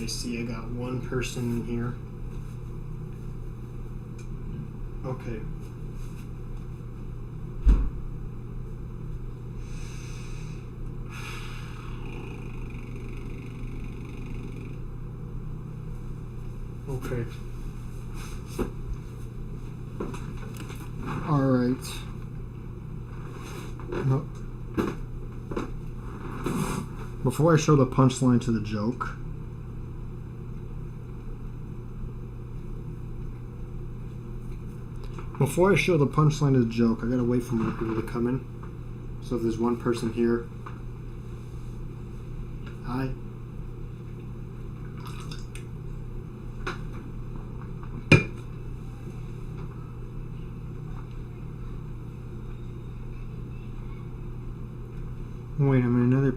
I see I got one person in here. Okay. Okay. All right. No. Before I show the punchline to the joke, I gotta wait for more people to come in. So if there's one person here, hi. Wait, I'm in another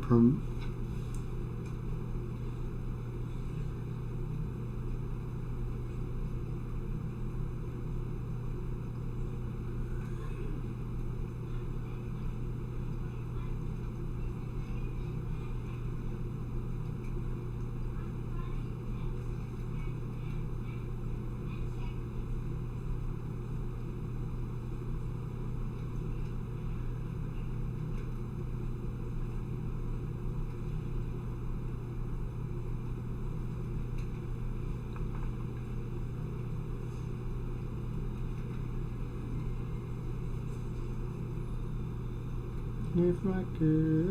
If I could,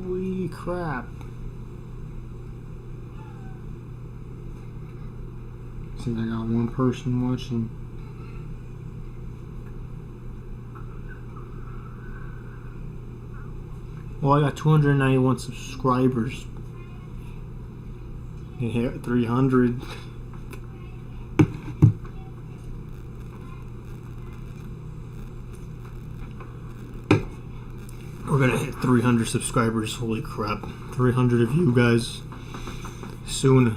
holy crap. See, I got one person watching. Well, I got 291 subscribers. You hit 300. We're gonna hit 300 subscribers. Holy crap. 300 of you guys. Soon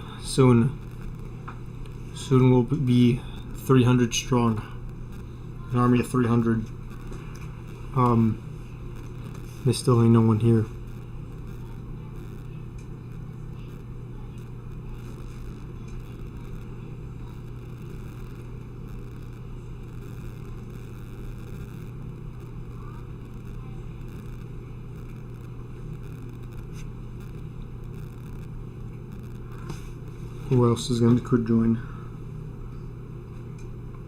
we'll be 300 strong. An army of 300. There's still ain't no one here. Who else could join?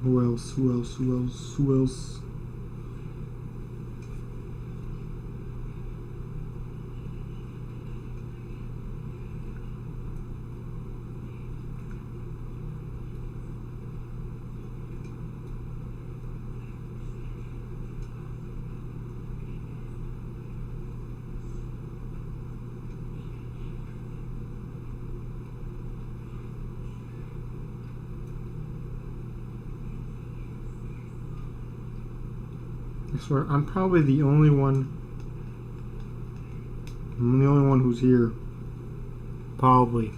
Who else? I swear, I'm probably the only one. I'm the only one who's here. Probably.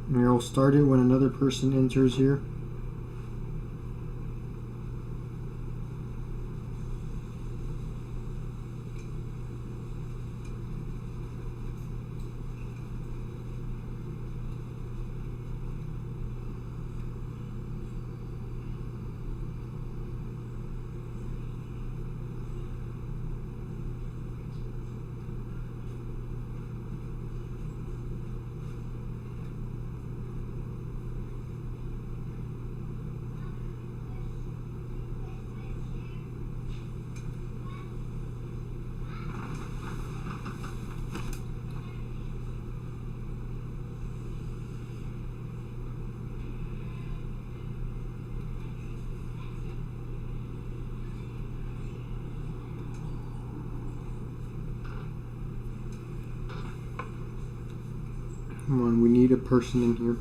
And I'll start it when another person enters here. Come on, we need a person in here.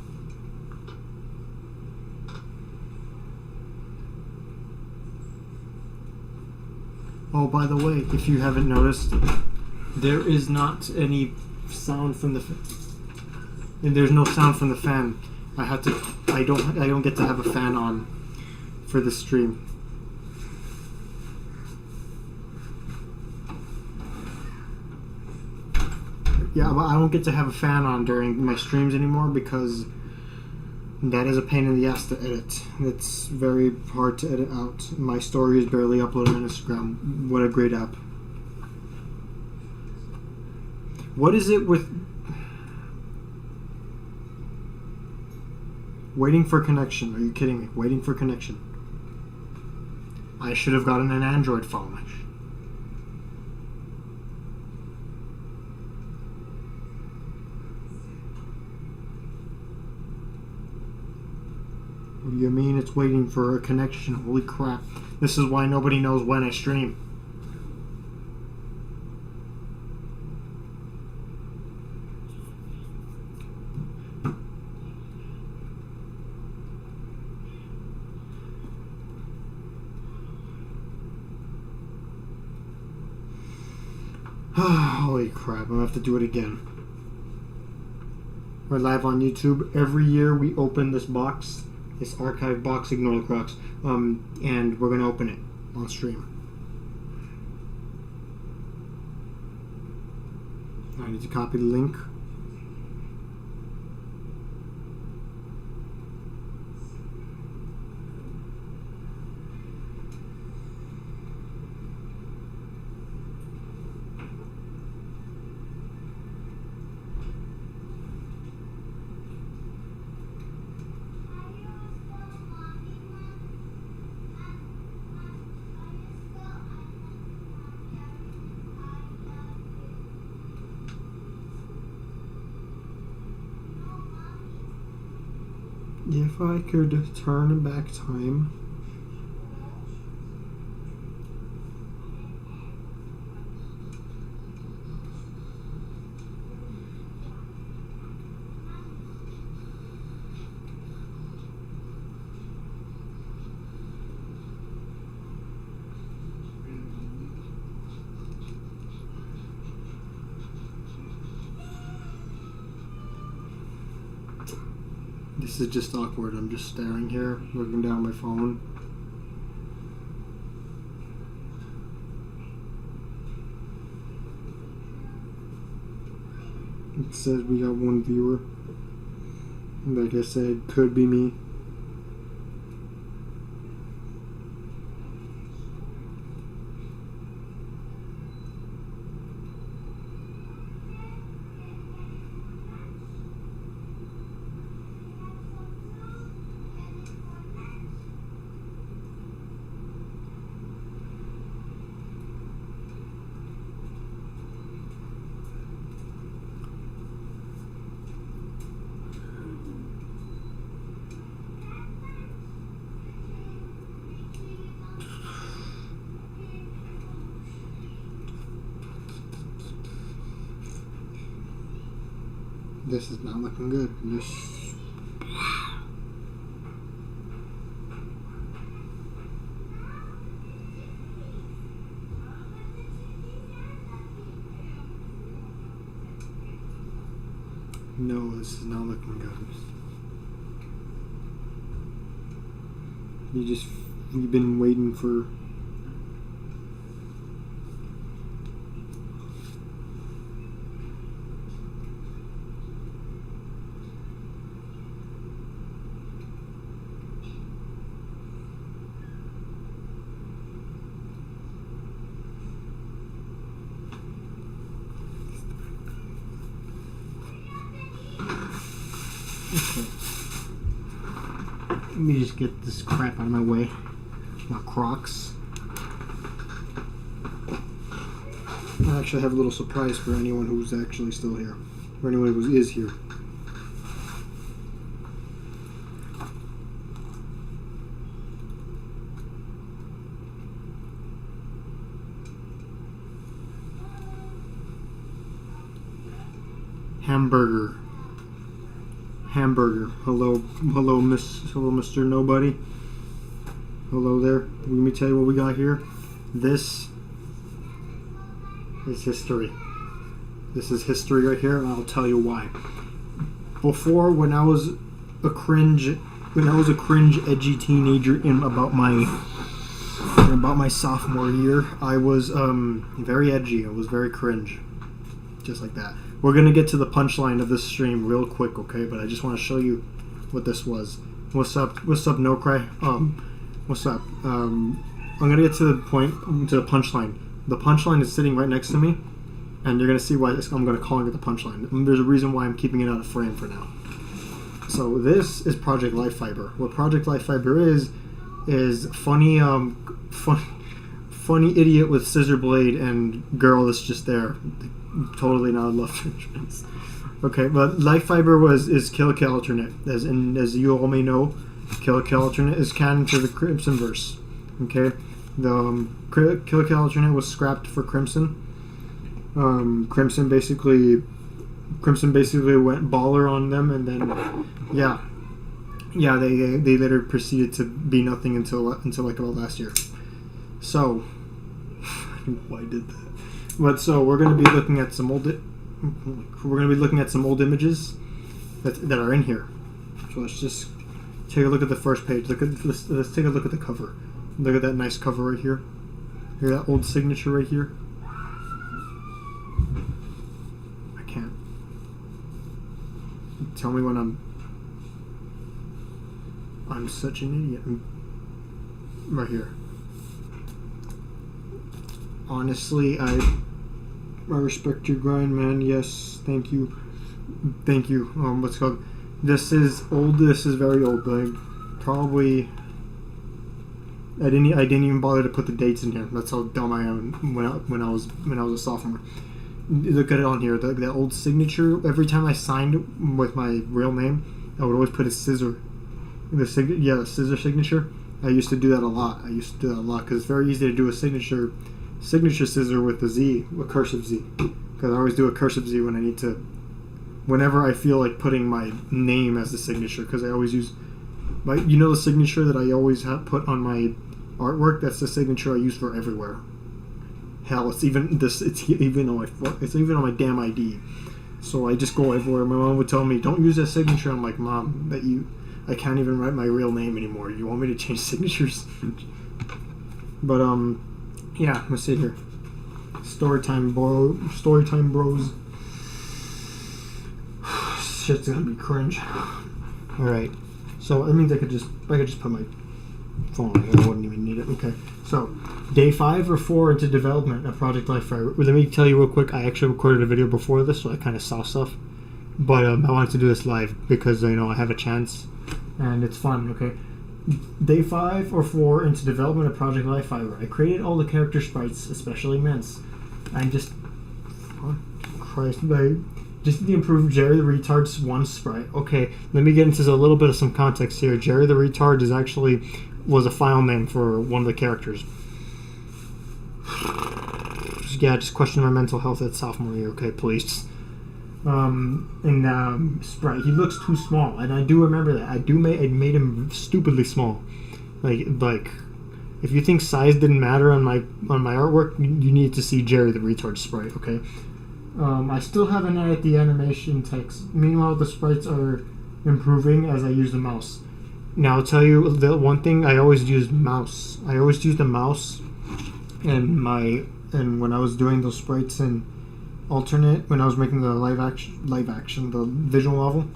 Oh, by the way, if you haven't noticed, there is not any sound from the and there's no sound from the fan. I don't get to have a fan on for the stream. Yeah, but I don't get to have a fan on during my streams anymore because that is a pain in the ass to edit. It's very hard to edit out. My story is barely uploaded on Instagram. What a great app. What is it with waiting for connection? Are you kidding me? Waiting for connection. I should have gotten an Android phone. What do you mean it's waiting for a connection? Holy crap. This is why nobody knows when I stream. Holy crap, I'm gonna have to do it again. We're live on YouTube. Every year we open this box, this archive box, ignore the Crocs, and we're gonna open it on stream. I need to copy the link. If I could turn back time. This is just awkward. I'm just staring here, looking down my phone. It says we got one viewer. Like I said, could be me. This is not looking good. No, this is not looking good. We've been waiting for. Okay. Let me just get this crap out of my way. My Crocs. I actually have a little surprise for anyone who's actually still here. For anyone who is here. Hamburger. Hello, Mr. Nobody. Hello there. Let me tell you what we got here. This is history. This is history right here, and I'll tell you why. Before, when I was a cringe, edgy teenager in about my sophomore year, I was very edgy. I was very cringe, just like that. we're gonna get to the punchline of this stream real quick, okay? But I just want to show you what this was. What's up, No Cry? What's up? I'm gonna get to the point, to the punchline. The punchline is sitting right next to me, and you're gonna see why I'm gonna call it the punchline. And there's a reason why I'm keeping it out of frame for now. So this is Project Life Fiber. What Project Life Fiber is funny, funny idiot with scissor blade and girl that's just there, totally not a love interest. Okay, but Life Fiber is Kill Kill Alternate, as you all may know, Kill Kill Alternate is canon to the Crimson verse. Okay, the Kill Kill Alternate was scrapped for Crimson. Crimson basically went baller on them, and then they later proceeded to be nothing until like about last year. So why did that? But so we're going to be looking at some old images that are in here. So let's just take a look at the first page. Let's take a look at the cover. Look at that nice cover right here. Hear that old signature right here? I can't. Tell me when I'm such an idiot. Right here. Honestly, I respect your grind, man. Yes, thank you. What's it called? This is old. This is very old. Like, probably. I didn't even bother to put the dates in here. That's how dumb I am when I was a sophomore. Look at it on here. The old signature. Every time I signed with my real name, I would always put a scissor. The scissor signature. I used to do that a lot. Because it's very easy to do a signature scissor with a cursive Z. Because I always do a cursive Z when I need to, whenever I feel like putting my name as the signature. Because I always use, the signature that I always put on my artwork. That's the signature I use for everywhere. Hell, it's even on my damn ID. So I just go everywhere. My mom would tell me, "Don't use that signature." I'm like, "Mom, I can't even write my real name anymore. You want me to change signatures?" But yeah, let's see here. Storytime bros. Shit's gonna be cringe. All right, so that means I could just put my phone on here. I wouldn't even need it. Okay, so day 5 or 4 into development of Project Life Fiber. Let me tell you real quick. I actually recorded a video before this, so I kind of saw stuff. But I wanted to do this live because I have a chance, and it's fun. Okay. Day 5 or 4 into development of Project Life Fiber. I created all the character sprites, especially Mince. I just the improved Jerry the Retard's one sprite. Okay, let me get into a little bit of some context here. Jerry the Retard was a file name for one of the characters. Yeah, just question my mental health at sophomore year. Okay, please. Sprite. He looks too small, and I do remember that. I made him stupidly small. Like, if you think size didn't matter on my artwork, you need to see Jerry the Retard sprite. Okay. I still haven't added the animation text. Meanwhile, the sprites are improving as I use the mouse. Now, I'll tell you the one thing. I always used mouse. I always used the mouse, and when I was doing those sprites in alternate, when I was making the live action, the visual novel,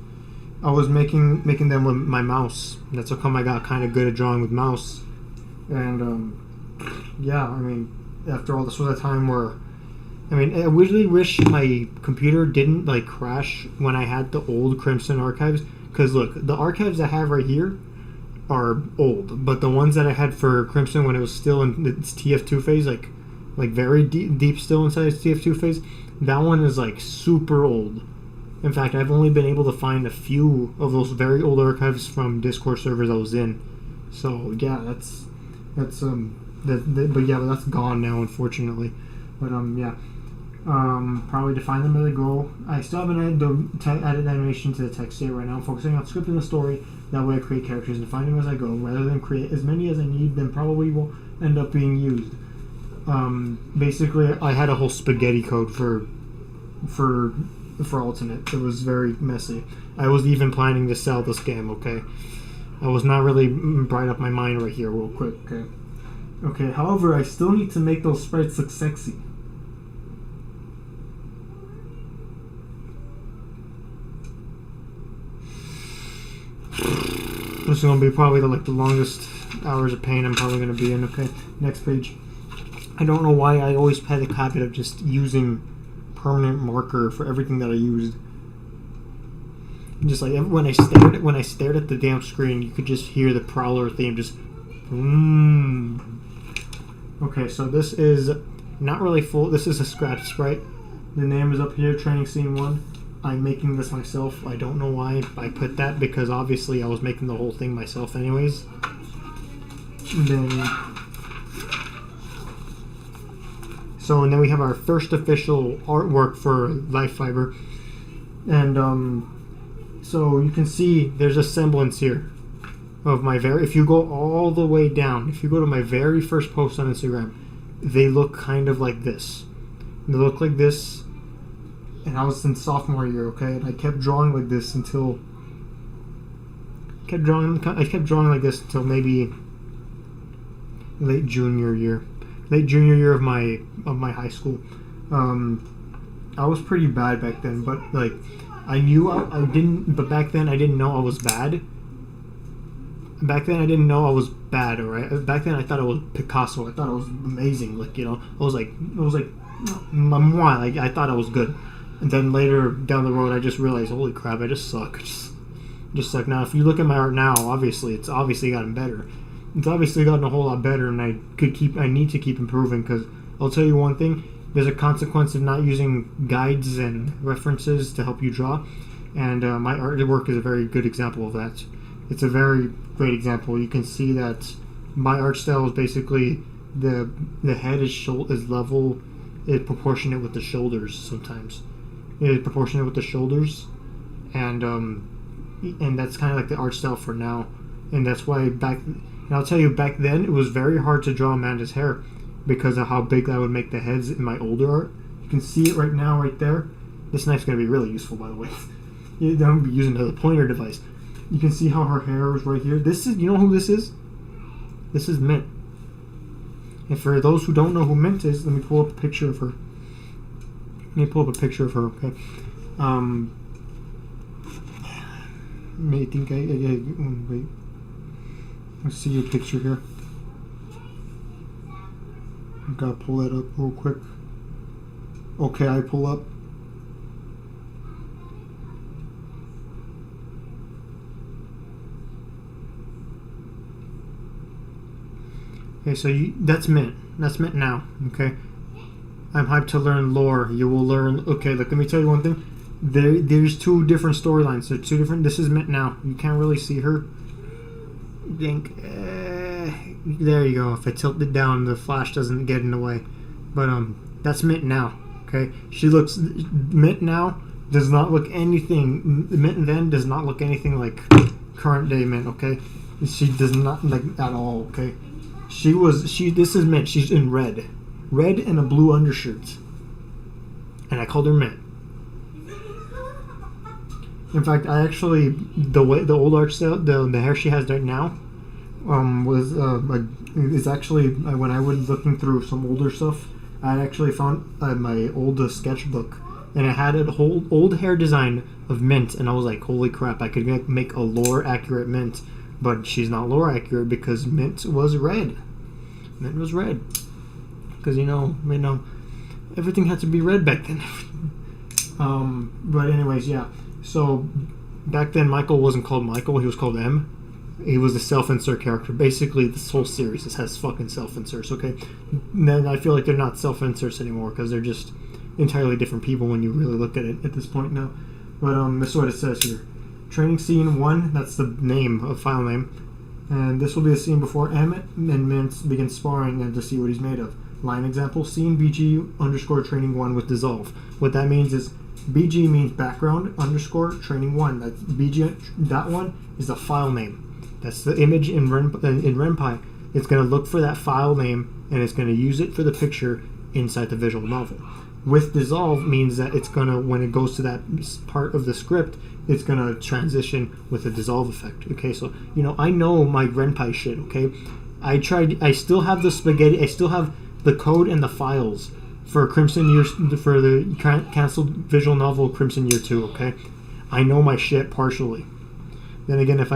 I was making them with my mouse. That's how come I got kind of good at drawing with mouse. And after all, this was a time where, I really wish my computer didn't crash when I had the old Crimson archives. Because look, the archives I have right here are old, but the ones that I had for Crimson when it was still in its TF2 phase, like very deep still inside its TF2 phase, that one is super old. In fact, I've only been able to find a few of those very old archives from Discord servers I was in. So yeah, that's that's gone now, unfortunately. But probably define them as I go. I still haven't added animation to the text yet. Right now I'm focusing on scripting the story. That way I create characters and define them as I go, rather than create as many as I need. Then probably will end up being used. Basically, I had a whole spaghetti code for alternate. It was very messy. I was even planning to sell this game. Okay, I was not really bright up my mind right here, real quick. Okay. However, I still need to make those sprites look sexy. This is going to be probably the longest hours of pain I'm probably going to be in. Okay, next page. I don't know why I always had the habit of just using permanent marker for everything that I used. Just like when I stared at the damn screen, you could just hear the Prowler theme just. Okay, so this is not really full. This is a scratch sprite. The name is up here, Training Scene 1. I'm making this myself. I don't know why I put that, because obviously I was making the whole thing myself anyways. And then then we have our first official artwork for Life Fiber. And so you can see there's a semblance here of my if you go all the way down, if you go to my very first post on Instagram, they look kind of like this. They look like this. And I was in sophomore year, okay, and I kept drawing like this until I kept drawing like this until maybe late junior year of my high school. I was pretty bad back then, but like but back then I didn't know I was bad. Back then I didn't know I was bad, alright? Back then I thought I was Picasso. I thought I was amazing, like, you know. I was like, I thought I was good. And then later down the road, I just realized, holy crap, I just suck. Just suck. Now, if you look at my art now, obviously, it's obviously gotten better. It's obviously gotten a whole lot better, and I need to keep improving, because I'll tell you one thing, there's a consequence of not using guides and references to help you draw, and my artwork is a very good example of that. It's a very great example. You can see that my art style is basically the head is level, it's proportionate with the shoulders sometimes. It is proportionate with the shoulders, and that's kind of like the art style for now. And that's why and I'll tell you, back then it was very hard to draw Amanda's hair because of how big I would make the heads in my older art. You can see it right now, right there. This knife's going to be really useful, by the way. I'm going to be using the pointer device. You can see how her hair is right here. This is, you know who this is? This is Mint. And for those who don't know who Mint is, let me pull up a picture of her. Okay. Wait. Let's see a picture here. I gotta pull that up real quick. Okay, I pull up. Okay, so that's Mint. That's Mint now. Okay. I'm hyped to learn lore. You will learn. Okay, look. Let me tell you one thing. There's two different storylines. So two different. This is Mint now. You can't really see her. There you go. If I tilt it down, the flash doesn't get in the way. But that's Mint now. Okay. She looks. Mint now does not look anything. Mint then does not look anything like current day Mint. Okay. She does not like at all. Okay. This is Mint. She's in red and a blue undershirt, and I called her Mint. In fact, I actually the old art style, the hair she has right now, is actually when I was looking through some older stuff, I actually found my old sketchbook, and it had a whole old hair design of Mint, and I was like, holy crap, I could make a lore accurate Mint. But she's not lore accurate because Mint was red. Mint was red. Because, you know, everything had to be red back then. But anyways, yeah. So, back then Michael wasn't called Michael, he was called M. He was a self-insert character. Basically, this whole series has fucking self-inserts, okay? And then I feel like they're not self-inserts anymore because they're just entirely different people when you really look at it at this point now. But this is what it says here. Training Scene 1, that's the file name. And this will be a scene before M and Mint begin sparring and to see what he's made of. Line example, scene BG _ training 1 with dissolve. What that means is BG means background _ training 1. That's BG, that one is a file name. That's the image in RenPy. It's going to look for that file name and it's going to use it for the picture inside the visual novel. With dissolve means that it's going to, when it goes to that part of the script, it's going to transition with a dissolve effect. Okay, so, you know, I know my RenPy shit, okay? I still have the spaghetti, I still have the code and the files for Crimson Year, for the canceled visual novel Crimson Year 2, okay? I know my shit partially. Then again, if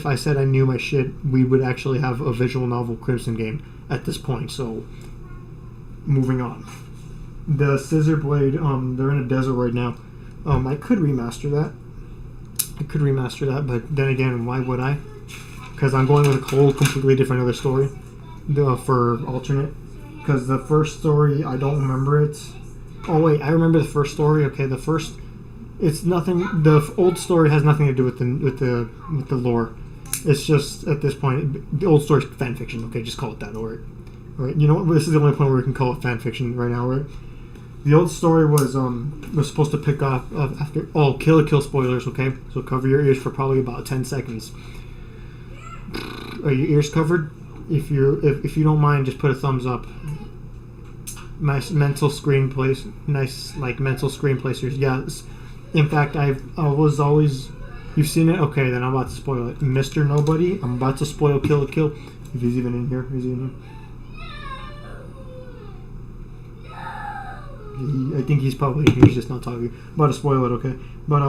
I said I knew my shit, we would actually have a visual novel Crimson game at this point. So, moving on. The Scissor Blade, they're in a desert right now. I could remaster that. But then again, why would I? Because I'm going with a whole completely different other story for alternate. Because the first story, I don't remember it. Oh wait, I remember the first story. Okay, the first, it's nothing. The old story has nothing to do with the lore. It's just at this point, the old story's fan fiction. Okay, just call it that. All right. You know what? This is the only point where we can call it fan fiction right now, right? The old story was supposed to pick up after Kill la Kill spoilers. Okay, so cover your ears for probably about 10 seconds. Are your ears covered? If you don't mind, just put a thumbs up. Nice mental screenplays. Nice mental screenplays. Yes. In fact, I was always. You've seen it? Okay, then I'm about to spoil it. Mr. Nobody. I'm about to spoil Kill la Kill. If he's even in here. Is he in here? I think he's probably in here. He's just not talking. I'm about to spoil it, okay? But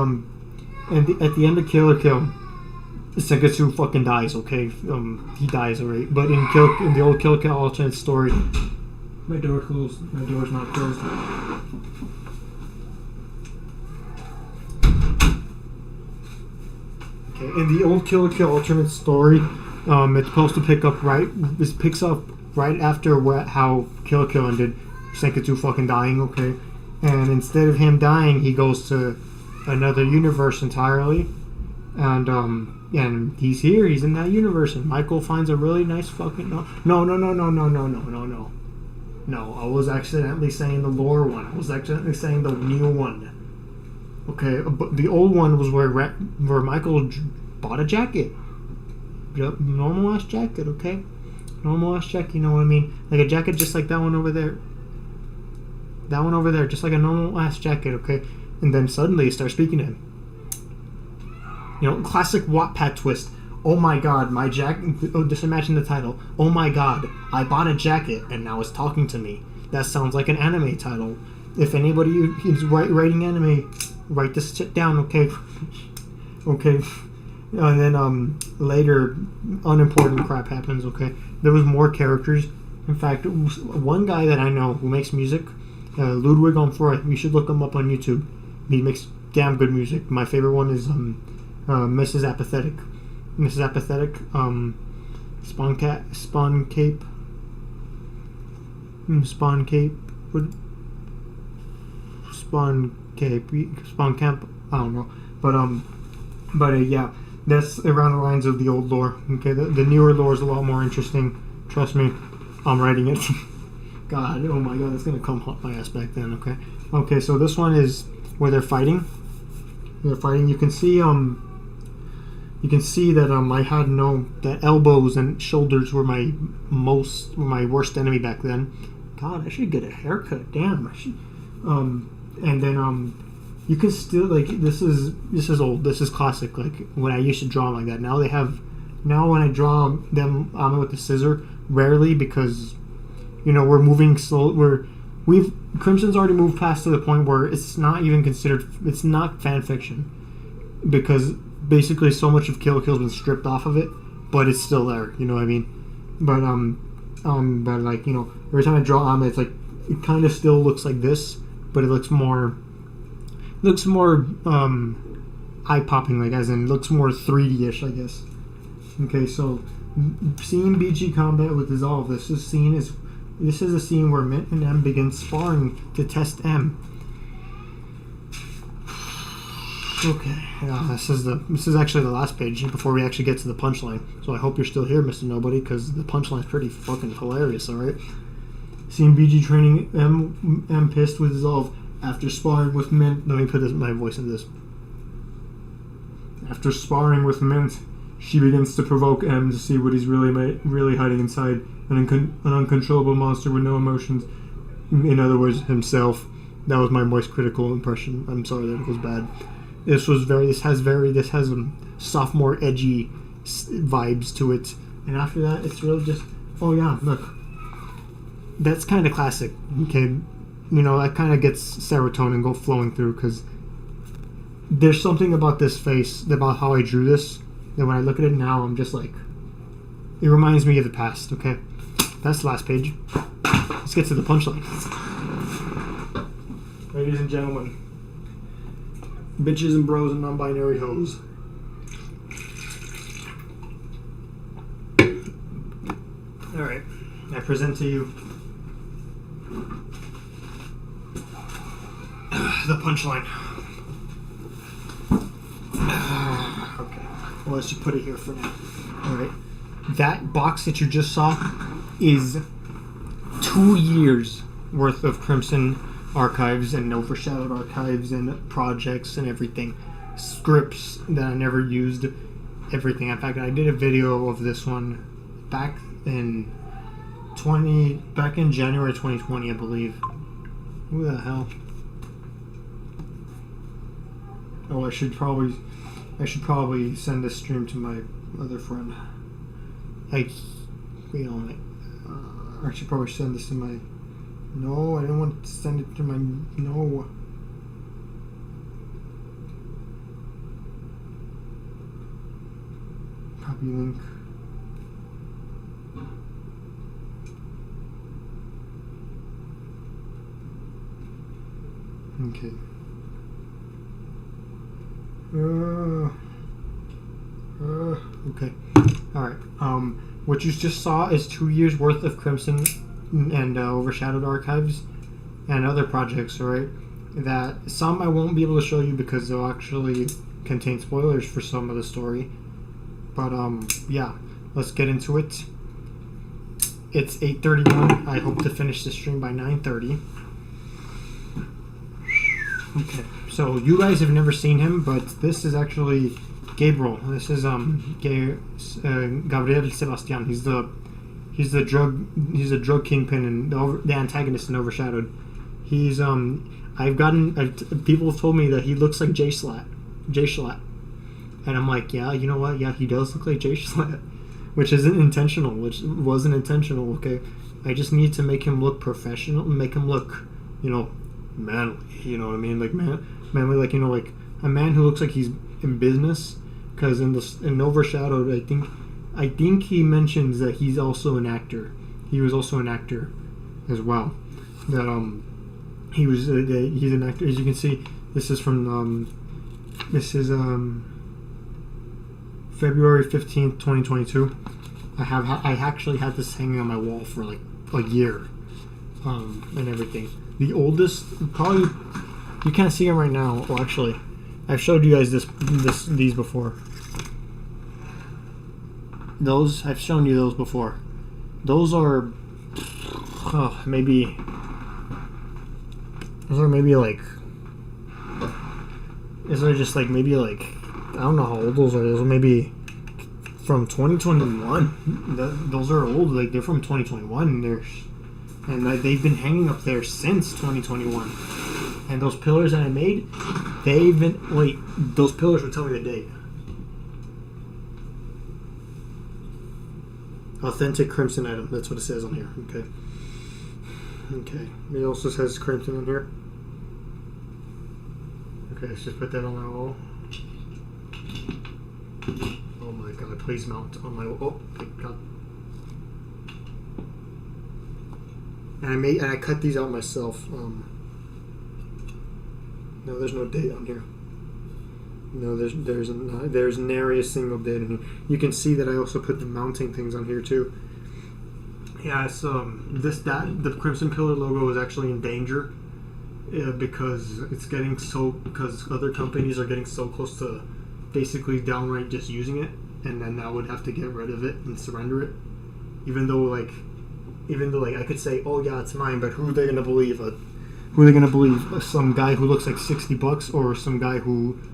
at the end of Kill la Kill, Sengetsu fucking dies, okay? He dies, alright. But in the old Kill la Kill alternate story, my door closed. My door's not closed. Okay, in the old Kill la Kill alternate story, it's supposed to pick up right. This picks up right after how Kill la Kill ended. Sengetsu fucking dying, okay? And instead of him dying, he goes to another universe entirely. And he's here, he's in that universe, and Michael finds a really nice fucking... No, I was accidentally saying the lore one. I was accidentally saying the new one. Okay, but the old one was where Michael bought a jacket. Yep, normal-ass jacket, okay? Normal-ass jacket, you know what I mean? Like a jacket just like that one over there. That one over there, just like a normal-ass jacket, okay? And then suddenly you start speaking to him. You know, classic Wattpad twist. Oh my god, my jacket... Oh, just imagine the title. Oh my god, I bought a jacket and now it's talking to me. That sounds like an anime title. If anybody is writing anime, write this shit down, okay? Okay. And then later, unimportant crap happens, okay? There was more characters. In fact, one guy that I know who makes music, Ludwig on Freud, you should look him up on YouTube. He makes damn good music. My favorite one is Mrs. Apathetic. Mrs. Apathetic, Spawn Cape, Spawn Camp, I don't know. But yeah, that's around the lines of the old lore. Okay, the newer lore is a lot more interesting. Trust me, I'm writing it. God, oh my god, it's gonna come hot my ass back then. Okay, so this one is where they're fighting. You can see that I had that elbows and shoulders were my worst enemy back then. God, I should get a haircut. Damn, I should. And then you can still this is old. This is classic. Like when I used to draw them like that. Now when I draw them with the scissor, rarely, because we're moving slow. Crimson's already moved past to the point where it's not even considered. It's not fan fiction, because basically so much of Kill la Kill's been stripped off of it, but it's still there. You know what I mean? But every time I draw it's like it kind of still looks like this, but it looks more eye popping, like as in looks more 3D-ish, I guess. Okay, so seeing BG combat with Dissolve, this is a scene where Mint and M begin sparring to test M. Okay, this is actually the last page before we actually get to the punchline. So I hope you're still here, Mr. Nobody, because the punchline's pretty fucking hilarious. All right. Seeing BG training M pissed with Dissolve after sparring with Mint. Let me put my voice into this. After sparring with Mint, she begins to provoke M to see what he's really hiding inside. An uncontrollable monster with no emotions. In other words, himself. That was my most critical impression. I'm sorry that it was bad. This has some sophomore edgy vibes to it, and after that, it's really just, oh yeah, look, that's kind of classic. Okay, that kind of gets serotonin flowing through, because there's something about this face, about how I drew this, that when I look at it now, I'm just like, it reminds me of the past. Okay, that's the last page. Let's get to the punchline. Ladies and gentlemen, bitches and bros and non-binary hoes. Alright, I present to you the punchline. Okay, well, let's just put it here for now. Alright, that box that you just saw is 2 years worth of Crimson archives and Overshadowed archives and projects and everything. Scripts that I never used, everything. In fact, I did a video of this one back in January 2020, I believe. Who the hell? Oh, I should probably send this stream to my other friend. I should probably send this to my. No, I don't want to send it to my. No. Copy link. Okay. Okay. Alright. What you just saw is 2 years worth of Crimson and Overshadowed archives and other projects, alright? That some I won't be able to show you because they'll actually contain spoilers for some of the story. But, yeah. Let's get into it. It's 8:31. I hope to finish the stream by 9:30. Okay, so you guys have never seen him, but this is actually Gabriel. This is Gabriel Sebastian. He's a drug kingpin and the antagonist in Overshadowed. He's people have told me that he looks like Jay Schlatt, and I'm like, yeah, you know what? Yeah, he does look like Jay Schlatt, which wasn't intentional. Okay, I just need to make him look professional, make him look, manly, you know what I mean? Like manly, like, like a man who looks like he's in business. Because in Overshadowed, I think he mentions that he's also an actor. He was also an actor as well. That he's an actor. As you can see, this is from February 15th, 2022. I actually had this hanging on my wall for like a year, and everything. The oldest, probably, you can't see him right now. Well, actually, I've showed you guys these before. I've shown you those before. Those are maybe like, I don't know how old those are. Those are maybe from 2021. Those are old. Like, they're from 2021. They've been hanging up there since 2021. And those pillars that I made, those pillars would tell me the date. Authentic Crimson item. That's what it says on here. Okay. It also says Crimson on here. Okay, let's just put that on my wall. Oh my god, please mount on my wall. Oh, thank god. And I cut these out myself. No, there's no date on here. No, there's nary a single date in here. You can see that I also put the mounting things on here too. Yeah, it's the Crimson Pillar logo is actually in danger because other companies are getting so close to basically downright just using it, and then I would have to get rid of it and surrender it. Even though I could say, oh yeah, it's mine, but who are they gonna believe? Who are they going to believe? Some guy who looks like $60, or some guy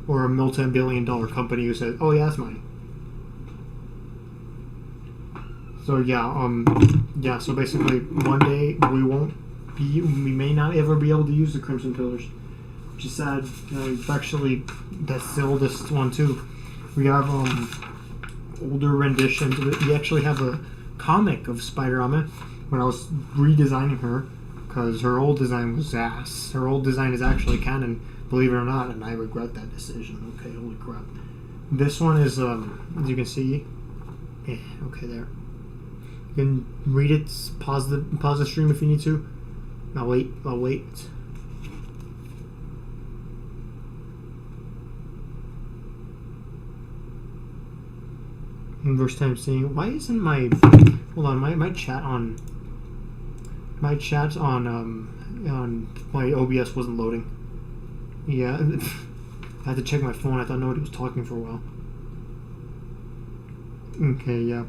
or a multi-billion-dollar company who says, "Oh yeah, that's mine." So yeah, so basically, one day we may not ever be able to use the Crimson Pillars, which is sad. Actually, that's the oldest one too. We have older renditions. We actually have a comic of Spider-Woman when I was redesigning her. Because her old design was ass. Her old design is actually canon. believe it or not, and I regret that decision. Okay, holy crap. This one is, as you can see, yeah, okay, there. You can read it, pause the stream if you need to. I'll wait. First time seeing. Why isn't my my chat on my OBS wasn't loading? Yeah, I had to check my phone. I thought nobody was talking for a while. Okay, yeah.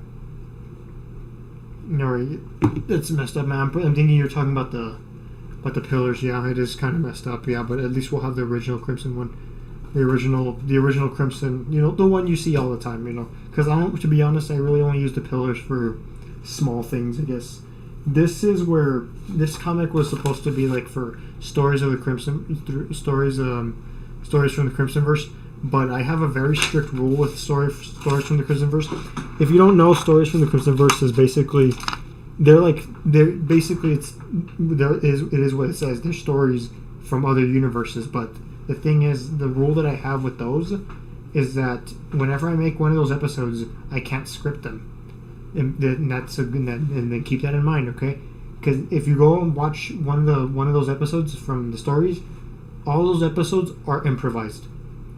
Alright, that's messed up, man. I'm thinking you're talking about the pillars. Yeah, it is kind of messed up. Yeah, but at least we'll have the original Crimson one. The original Crimson, you know, the one you see all the time, you know. Because to be honest, I really only use the pillars for small things, I guess. This is where this comic was supposed to be like for stories of the Crimson, stories from the Crimsonverse. But I have a very strict rule with stories from the Crimsonverse. If you don't know, stories from the Crimsonverse is basically it is what it says. They're stories from other universes, but the thing is, the rule that I have with those is that whenever I make one of those episodes, I can't script them, and then keep that in mind, okay? Because if you go and watch one of those episodes from the stories, all those episodes are improvised.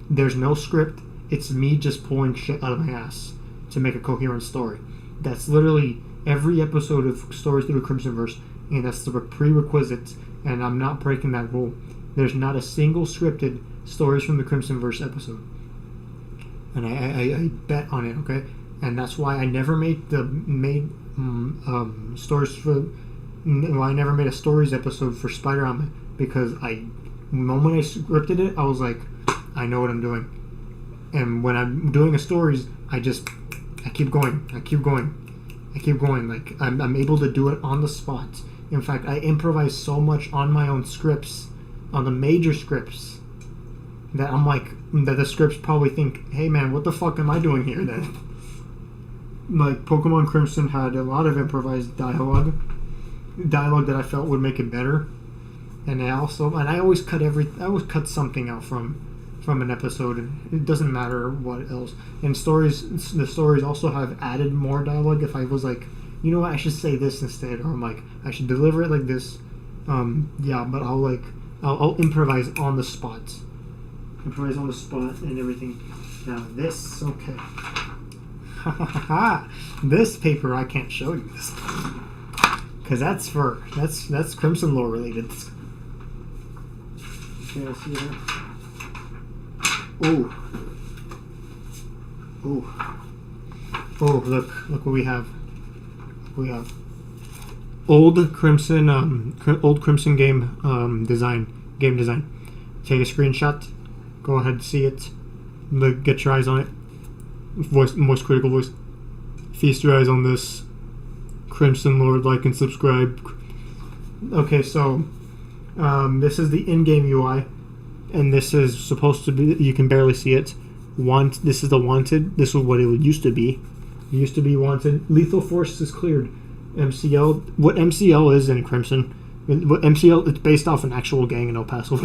There's no script. It's me just pulling shit out of my ass to make a coherent story. That's literally every episode of Stories Through the Crimsonverse, and that's the prerequisite. And I'm not breaking that rule. There's not a single scripted Stories from the Crimsonverse episode, and I bet on it. Okay, and that's why I never stories for. Well, I never made a stories episode for Spider-Man because the moment I scripted it, I was like, I know what I'm doing, and when I'm doing a stories, I keep going. Like I'm able to do it on the spot. In fact, I improvise so much on my own scripts, on the major scripts, that I'm like, that the scripts probably think, hey man, what the fuck am I doing here then? Like, Pokemon Crimson had a lot of improvised dialogue that I felt would make it better. And I always cut something out from an episode. It doesn't matter what else. And the stories also have added more dialogue. If I was like, you know what, I should say this instead, or I'm like, I should deliver it like this. Yeah, but I'll improvise on the spot. Improvise on the spot and everything. Now this, okay. This paper I can't show you this, because that's Crimson lore related. Okay, I see that. Oh, look what we have. Old Crimson game design. Take a screenshot. Go ahead and see it. Get your eyes on it. Most critical voice. Feast your eyes on this. Crimson Lord, like and subscribe. Okay, so this is the in-game UI, and this is supposed to be. You can barely see it. This is the wanted. This is what it used to be. It used to be wanted. Lethal Force is cleared. MCL. What MCL is in Crimson? What MCL? It's based off an actual gang in El Paso.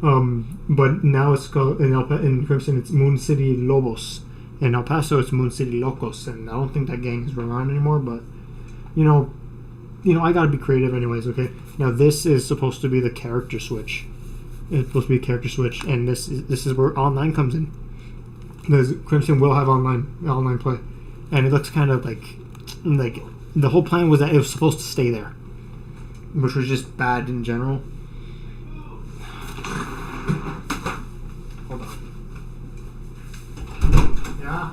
But now it's called in Crimson. It's Moon City Lobos. In El Paso, it's Moon City Locos, and I don't think that gang is around anymore. But you know, I gotta be creative, anyways. Okay. Now this is supposed to be the character switch. It's supposed to be a character switch, and this is where online comes in. Because Crimson will have online play, and it looks kind of like the whole plan was that it was supposed to stay there, which was just bad in general. Hold on. Yeah.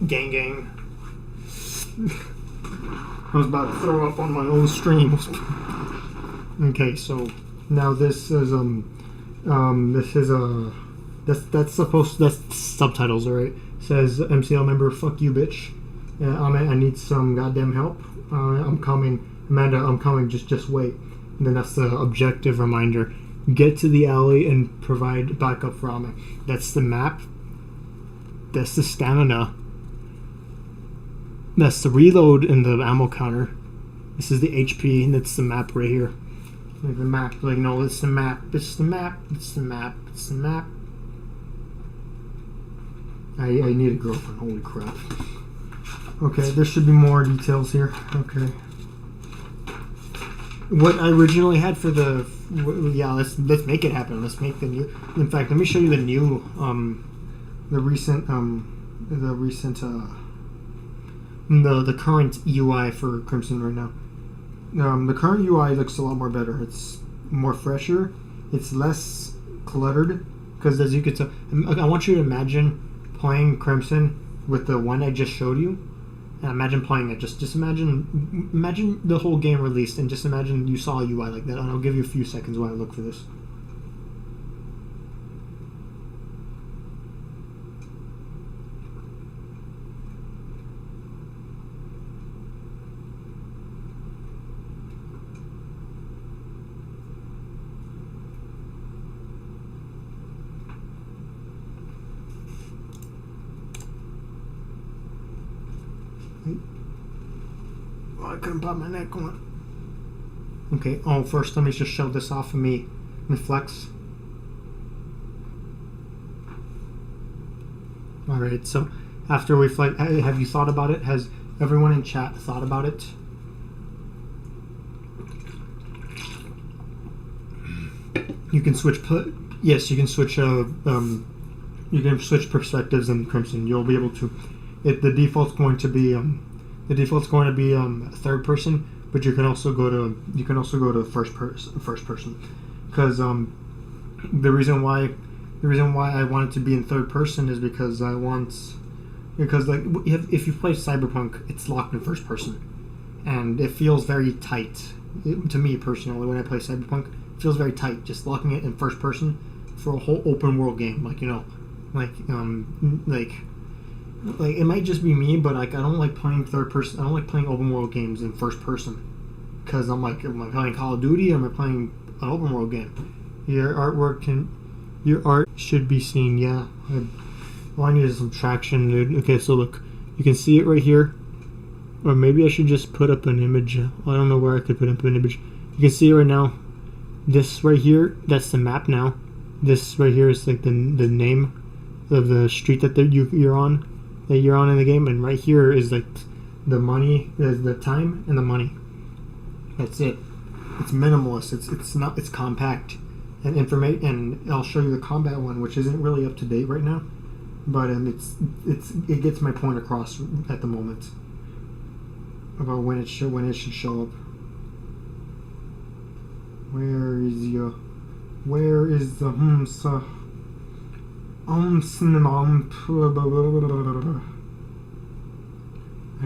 Gang gang. I was about to throw up on my own stream. Okay, so now this is that's subtitles, alright? Says MCL member, fuck you, bitch. I need some goddamn help. I'm coming, Amanda. I'm coming. Just wait. And then that's the objective reminder. Get to the alley and provide backup for Ame. That's the map. That's the stamina. That's the reload and the ammo counter. This is the HP, and that's the map right here. Like the map. Like, no, it's the map. It's the map. It's the map. It's the map. I need a girlfriend. Holy crap. Okay, there should be more details here. Okay. What I originally had for the... Yeah, let's make it happen. Let's make the new... In fact, let me show you the new... The current UI for Crimson right now. The current UI looks a lot more better. It's more fresher. It's less cluttered. Because as you could tell... I want you to imagine playing Crimson with the one I just showed you. And imagine playing it. Just imagine the whole game released, and just imagine you saw a UI like that. And I'll give you a few seconds while I look for this. Oh, I couldn't pop my neck on. Okay, first let me just show this off of me. Let me flex. Alright, so after we flex, have you thought about it? Has everyone in chat thought about it? You can switch, yes, you can switch, perspectives in Crimson. You'll be able to. The default's going to be third person, but you can also go to first person, because the reason why I want it to be in third person is because like if you play Cyberpunk, it's locked in first person, and it feels very tight. To me personally, when I play Cyberpunk, it feels very tight. Just locking it in first person for a whole open world game, like like it might just be me, but like I don't like playing third person. I don't like playing open world games in first person, because I'm like, am I playing Call of Duty or am I playing an open world game? Your art should be seen. Yeah, all I need is some traction, dude. Okay, so look, you can see it right here, or maybe I should just put up an image. I don't know where I could put up an image. You can see it right now. This right here, that's the map now. This right here is like the name of the street that you're on. That you're on in the game, and right here is like the money, the time and the money. That's it. It's minimalist. It's compact and and I'll show you the combat one, which isn't really up to date right now, but it gets my point across at the moment about when it should show up. Where is the I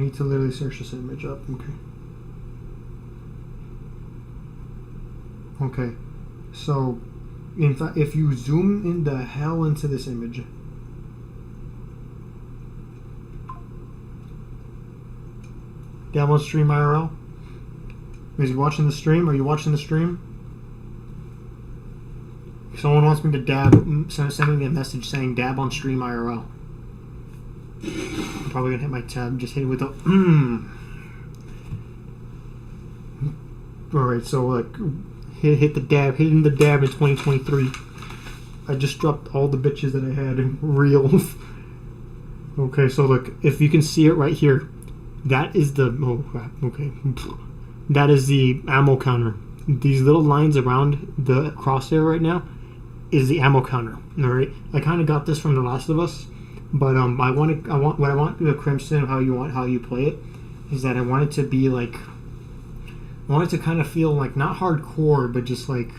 need to literally search this image up. Okay, so in fact, if you zoom in the hell into this image, download stream IRL. Is he watching the stream? Are you watching the stream? Someone wants me to dab, sending me a message saying dab on stream IRL. I'm probably gonna hit my tab, just hit it with the Alright, so like hit the dab, hitting the dab in 2023. I just dropped all the bitches that I had in reels. Okay, so look, if you can see it right here, that is the that is the ammo counter. These little lines around the crosshair right now is the ammo counter. All right, I kind of got this from The Last of Us, but I want the Crimson, how you play it, is that I want it to be like, I want it to kind of feel like not hardcore, but just like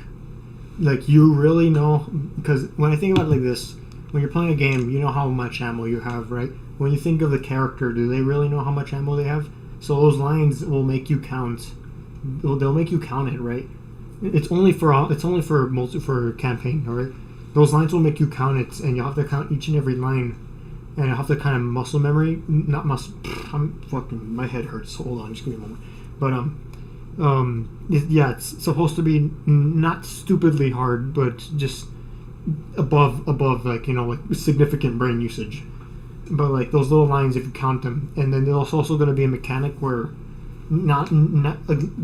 you really know. Because when I think about it like this, when you're playing a game, you know how much ammo you have, right? When you think of the character, do they really know how much ammo they have? So those lines will make you count. They'll make you count it, right? It's only for campaign, all right? Those lines will make you count it, and you'll have to count each and every line, and you'll have to kind of muscle memory, not muscle. My head hurts. Hold on, just give me a moment. But yeah, it's supposed to be not stupidly hard, but just above like, you know, like significant brain usage. But like those little lines, if you count them, and then there's also going to be a mechanic where not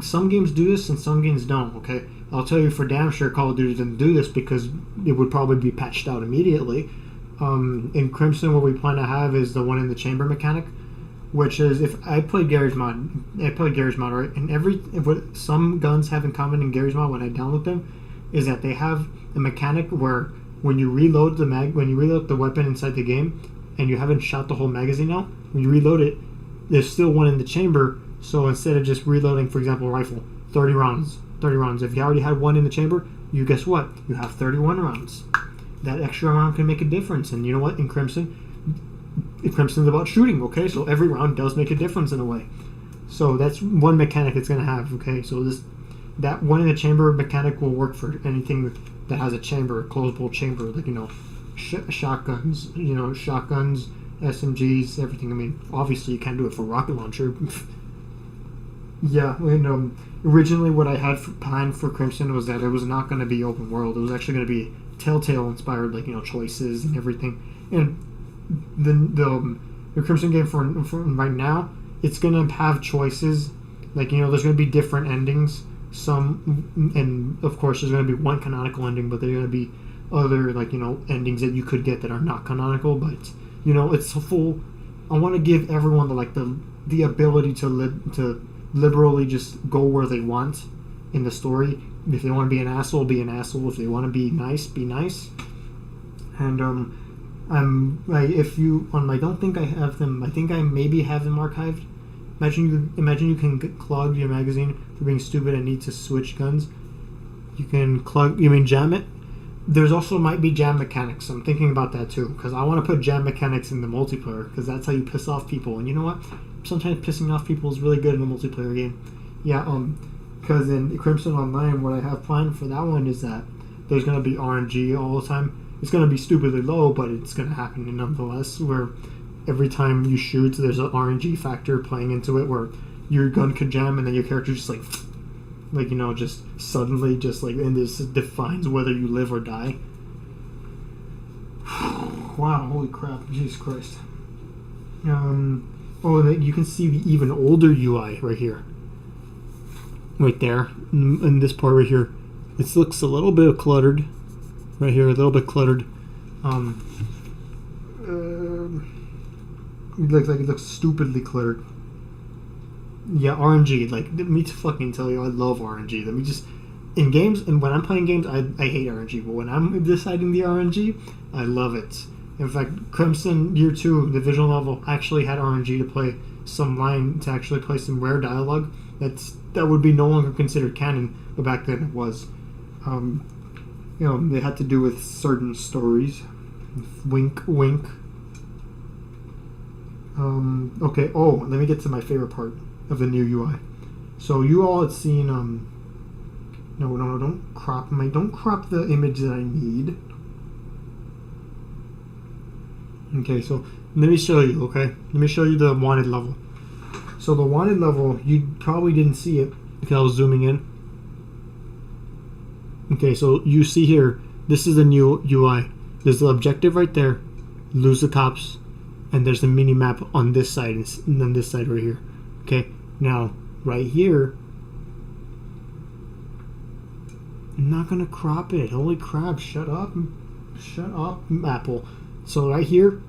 some games do this and some games don't. Okay, I'll tell you for damn sure, Call of Duty didn't do this because it would probably be patched out immediately. In Crimson, what we plan to have is the one in the chamber mechanic, which is, if I played Gary's mod, right? And what some guns have in common in Gary's mod when I download them is that they have a mechanic where when you reload the weapon inside the game, and you haven't shot the whole magazine out, when you reload it, there's still one in the chamber. So instead of just reloading, for example, a rifle, 30 rounds. If you already had one in the chamber, you guess what? You have 31 rounds. That extra round can make a difference. And you know what? In Crimson's about shooting, okay? So every round does make a difference in a way. So that's one mechanic it's going to have, okay? So that one in the chamber mechanic will work for anything that has a chamber, a closable chamber, like, you know, shotguns, SMGs, everything. I mean, obviously you can't do it for rocket launcher. Yeah, and originally what I had planned for Crimson was that it was not going to be open world. It was actually going to be Telltale inspired, like, you know, choices and everything. And the Crimson game for right now, it's going to have choices. Like, you know, there's going to be different endings. Some, and of course there's going to be one canonical ending, but there's going to be other, like, you know, endings that you could get that are not canonical. But, you know, it's a full. I want to give everyone the ability to liberally just go where they want in the story. If they want to be an asshole, be an asshole. If they want to be nice, be nice. And if you on, I don't think I have them. I think I maybe have them archived. Imagine you can clog your magazine for being stupid and need to switch guns. You can jam it. There's also might be jam mechanics. I'm thinking about that too, because I want to put jam mechanics in the multiplayer, because that's how you piss off people. And you know what? Sometimes pissing off people is really good in a multiplayer game. Yeah, because in Crimson Online, what I have planned for that one is that there's going to be RNG all the time. It's going to be stupidly low, but it's going to happen nonetheless, where every time you shoot, there's an RNG factor playing into it, where your gun could jam and then your character just like, you know, just suddenly just like, and this defines whether you live or die. Wow, holy crap, Jesus Christ. You can see the even older UI right here. Right there, in this part right here. It looks a little bit cluttered. Right here, a little bit cluttered. It looks stupidly cluttered. Yeah, RNG. Like, let me fucking tell you, I love RNG. Let me just, in games, and when I'm playing games, I hate RNG. But when I'm deciding the RNG, I love it. In fact, Crimson Year 2, the visual novel, actually had RNG to play some rare dialogue that would be no longer considered canon, but back then it was. You know, they had to do with certain stories. Wink, wink. Okay, let me get to my favorite part of the new UI. So you all had seen, no, don't crop the image that I need. Okay, so let me show you, okay? Let me show you the wanted level. So the wanted level, you probably didn't see it because I was zooming in. Okay, so you see here, this is the new UI. There's the objective right there, lose the cops, and there's the mini map on this side, and then this side right here. Okay, now right here, I'm not gonna crop it. Holy crap! Shut up, Apple. So right here,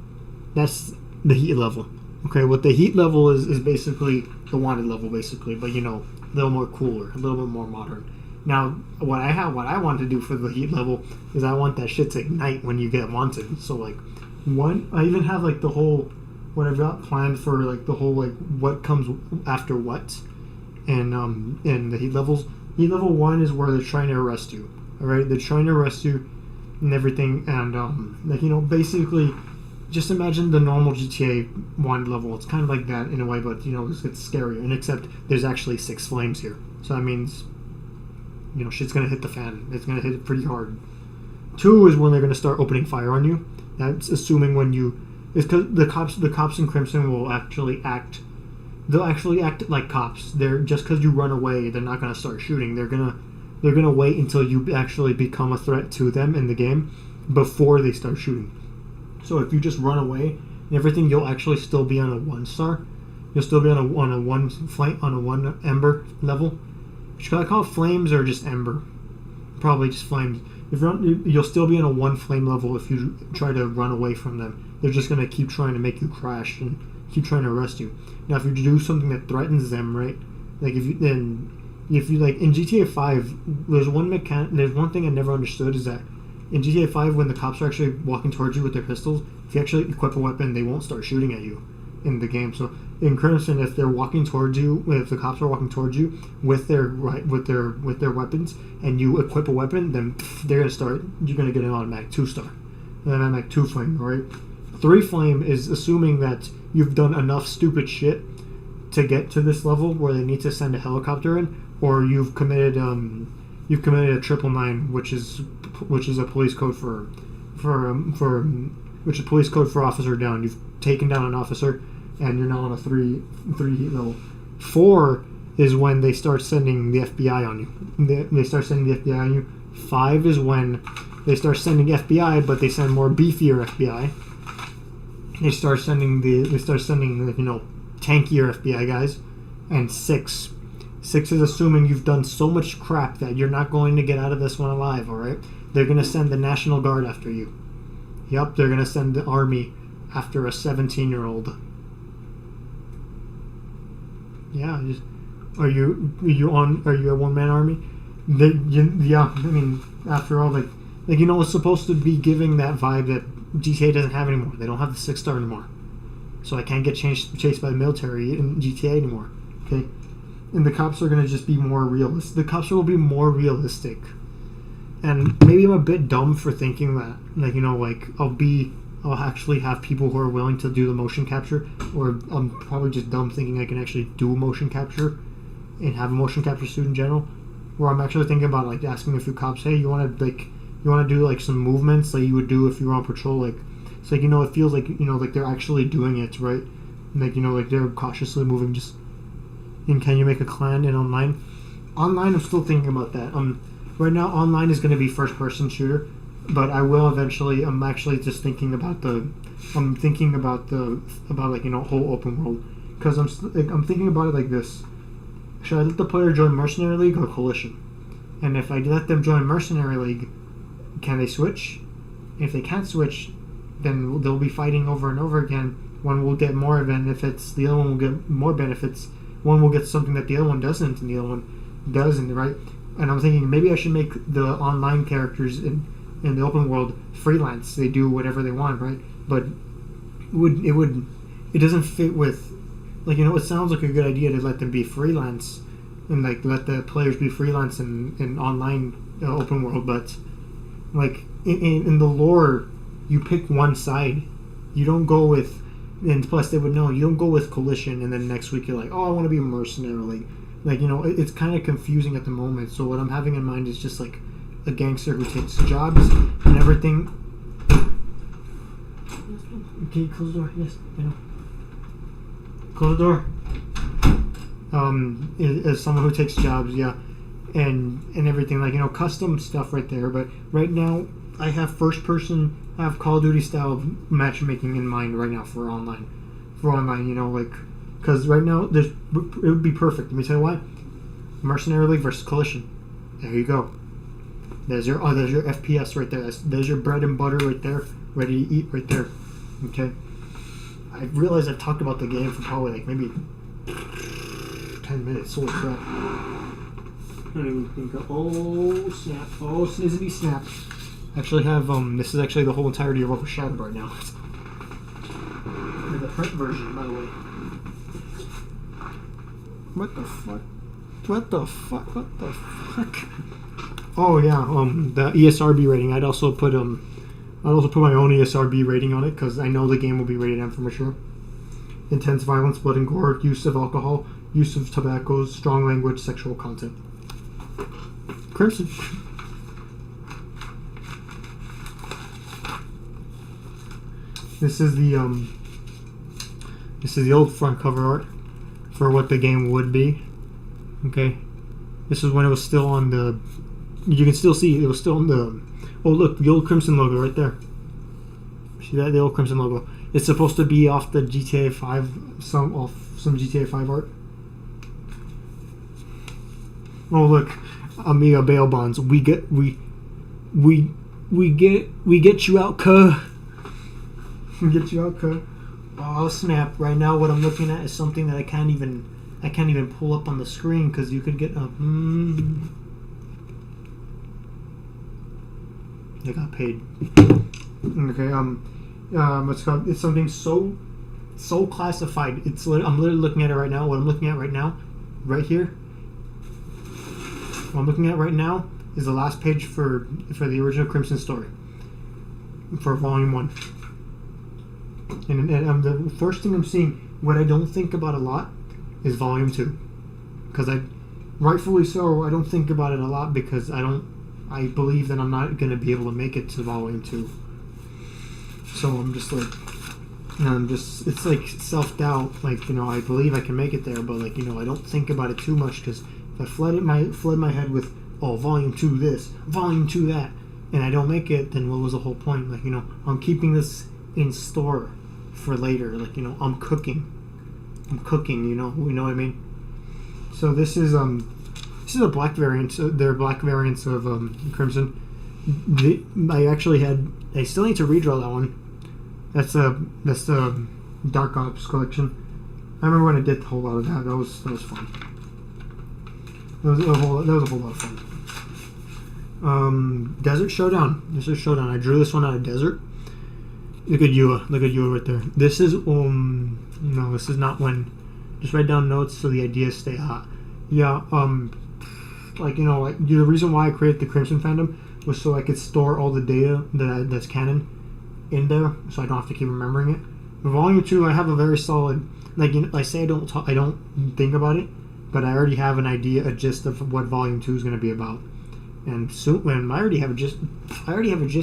that's the heat level. Okay, what the heat level is basically the wanted level, basically, but you know, a little more cooler, a little bit more modern. Now, what I want to do for the heat level is I want that shit to ignite when you get wanted. So like, I even have like the whole, what I've got planned for like the whole like what comes after what, and the heat levels. Heat level 1 is where they're trying to arrest you. All right, they're trying to arrest you. and everything, and like, you know, basically, just imagine the normal GTA 1 level. It's kind of like that in a way, but, you know, it's scarier, and except there's actually 6 flames here. So that means, you know, shit's gonna hit the fan. It's gonna hit it pretty hard. 2 is when they're gonna start opening fire on you. That's assuming when you... It's because the cops in Crimson will actually act... They'll actually act like cops. They're just because you run away, they're not gonna start shooting. They're gonna wait until you actually become a threat to them in the game before they start shooting. So if you just run away and everything, you'll actually still be on a 1-star. You'll still be on a 1 ember level. Should I call it flames or just ember? Probably just flames. You'll still be on a 1 flame level if you try to run away from them. They're just gonna keep trying to make you crash and keep trying to arrest you. Now, if you do something that threatens them, right? Like if you like in GTA 5, there's one thing I never understood is that in GTA 5, when the cops are actually walking towards you with their pistols, if you actually equip a weapon, they won't start shooting at you in the game. So in Crimson, if they're walking towards you, if the cops are walking towards you with their weapons, and you equip a weapon, then they're gonna start. You're gonna get an automatic 2-star, and then automatic 2 flame, right? 3 flame is assuming that you've done enough stupid shit to get to this level where they need to send a helicopter in, or you've committed a 999, which is a police code for police code for officer down. You've taken down an officer, and you're now on a 3 level. 4 is when they start sending the FBI on you. They start sending the FBI on you. 5 is when they start sending FBI, but they send more beefier FBI. They start sending you know, tankier FBI guys. And 6 is assuming you've done so much crap that you're not going to get out of this one alive, alright? They're going to send the National Guard after you. Yep, they're going to send the army after a 17-year-old. Yeah, are you a one-man army? Yeah, I mean, after all, like you know, it's supposed to be giving that vibe that GTA doesn't have anymore. They don't have the 6-star anymore. So I can't get chased by the military in GTA anymore. Okay? And the cops are going to just be more realistic. The cops will be more realistic. And maybe I'm a bit dumb for thinking that. Like, you know, like, I'll actually have people who are willing to do the motion capture. Or I'm probably just dumb thinking I can actually do motion capture and have a motion capture suit in general. Where I'm actually thinking about, like, asking a few cops, hey, you want to do, like, some movements like you would do if you were on patrol? Like, it's like, you know, it feels like, you know, like they're actually doing it, right? Like, you know, like they're cautiously moving just... And can you make a clan in online? Online, I'm still thinking about that. Right now, online is going to be first-person shooter, but I will eventually. I'm actually just thinking about like, you know, whole open world, because I'm thinking about it like this: should I let the player join Mercenary League or Coalition? And if I let them join Mercenary League, can they switch? If they can't switch, then they'll be fighting over and over again. One will get more benefits, the other one will get more benefits. One will get something that the other one doesn't, and the other one doesn't, right? And I'm thinking maybe I should make the online characters in the open world freelance. They do whatever they want, right? But it doesn't fit with, like, you know, it sounds like a good idea to let them be freelance and, like, let the players be freelance in online open world, but, like, in the lore, you pick one side. You don't go with... And plus, they would know, you don't go with Coalition and then next week you're like, oh, I want to be a Mercenary. Like, you know, it's kind of confusing at the moment. So what I'm having in mind is just like a gangster who takes jobs and everything. Okay, close the door. Yes, I know. Close the door. As someone who takes jobs, yeah, and everything, like, you know, custom stuff right there. But right now, I have I have Call of Duty style matchmaking in mind right now for online. You know, like, because right now it would be perfect. Let me tell you why. Mercenary League versus Coalition. There you go. There's your FPS right there. There's your bread and butter right there, ready to eat right there. Okay. I realize I've talked about the game for probably like maybe 10 minutes. Holy crap! I don't even think. Oh snap! Oh snizzity snap! Actually have this is actually the whole entirety of OverShadowed right now. The print version, by the way. What the fuck? What the fuck? What the fuck? Oh yeah, the ESRB rating. I'd also put my own ESRB rating on it because I know the game will be rated M for mature. Intense violence, blood and gore, use of alcohol, use of tobacco, strong language, sexual content. Crimson. This is the old front cover art for what the game would be. Okay, this is when it was still on the. You can still see it was still on the. Oh look, the old Crimson logo right there. See that, the old Crimson logo. It's supposed to be off the GTA 5, some GTA 5 art. Oh look, Amiga bail bonds. We get you out, cuh. We get you out, cuh. Oh snap! Right now, what I'm looking at is something that I can't even pull up on the screen because you could get a. I got paid. Okay. What's called? It's something so classified. I'm literally looking at it right now. What I'm looking at right now, right here. What I'm looking at right now is the last page for the original Crimson story, for Volume 1. And the first thing I'm seeing, what I don't think about a lot, is Volume 2. Because rightfully so, I don't think about it a lot because I believe that I'm not going to be able to make it to Volume 2. So I'm just like, it's like self-doubt. Like, I believe I can make it there, but like, I don't think about it too much because if I flood my head with, oh, Volume 2 this, Volume 2 that, and I don't make it, then what was the whole point? Like, I'm keeping this in store for later. Like, I'm cooking, you know what I mean? So this is a black variant. They're black variants of Crimson. I still need to redraw that one. That's the Dark Ops collection. I remember when I did a whole lot of that. That was fun. That was a whole lot of fun. Desert Showdown. This is Showdown. I drew this one out of desert. Look at you right there. This is no, this is not when. Just write down notes so the ideas stay hot. Yeah. The reason why I created the Crimson fandom was so I could store all the data that's canon in there, so I don't have to keep remembering it. With Volume 2, I have a very solid. I say I don't think about it, but I already have an idea, a gist of what Volume 2 is going to be about. And soon, I already have a gist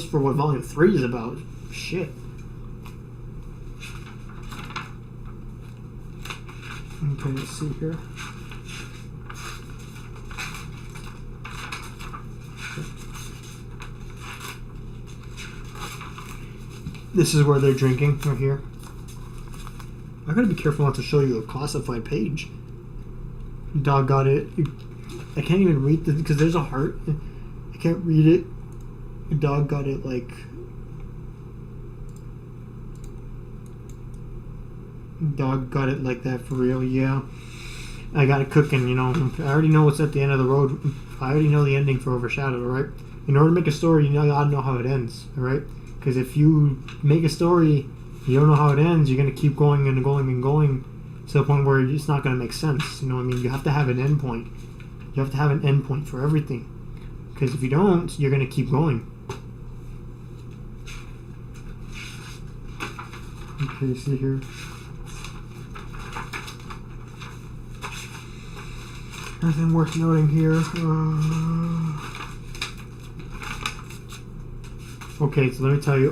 for what Volume 3 is about. Shit. Okay, let's see here. This is where they're drinking, right here. I gotta be careful not to show you a classified page. Dog got it. I can't even read because there's a heart. I can't read it. Dog got it like. Dog got it like that for real, yeah. I got it cooking, I already know what's at the end of the road. I already know the ending for Overshadowed, alright? In order to make a story, you gotta know how it ends, alright? Because if you make a story, you don't know how it ends, you're going to keep going and going and going to the point where it's not going to make sense. You know what I mean? You have to have an end point. You have to have an end point for everything. Because if you don't, you're going to keep going. Okay, see here. Nothing worth noting here. Okay, so let me tell you,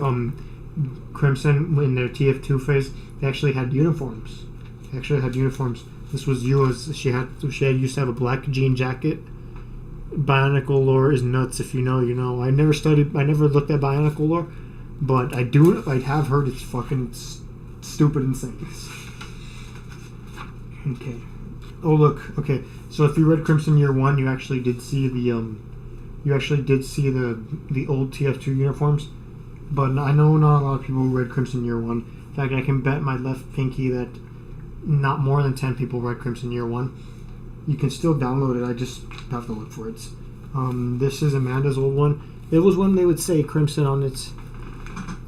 Crimson, in their TF2 phase, they actually had uniforms. This was she used to have a black jean jacket. Bionicle lore is nuts. If you know, you know. I never looked at Bionicle lore, but I have heard it's fucking stupid insane. Okay. Oh look. Okay. So if you read Crimson Year 1, you actually did see the old TF2 uniforms, but I know not a lot of people who read Crimson Year 1. In fact, I can bet my left pinky that not more than 10 people read Crimson Year 1. You can still download it, I just have to look for it. This is Amanda's old one. It was when they would say Crimson on its...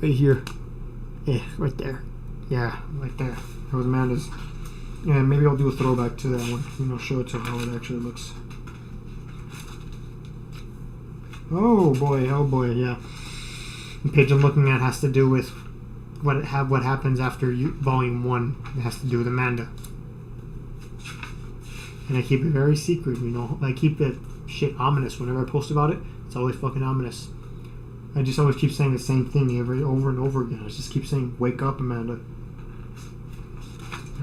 right here. Yeah, right there. Yeah, right there. That was Amanda's. Yeah, maybe I'll do a throwback to that one. Show it to how it actually looks. Oh boy, yeah. The page I'm looking at has to do with what happens after volume 1. It has to do with Amanda. And I keep it very secret, you know. I keep it shit ominous. Whenever I post about it, it's always fucking ominous. I just always keep saying the same thing over and over again. I just keep saying, "Wake up, Amanda."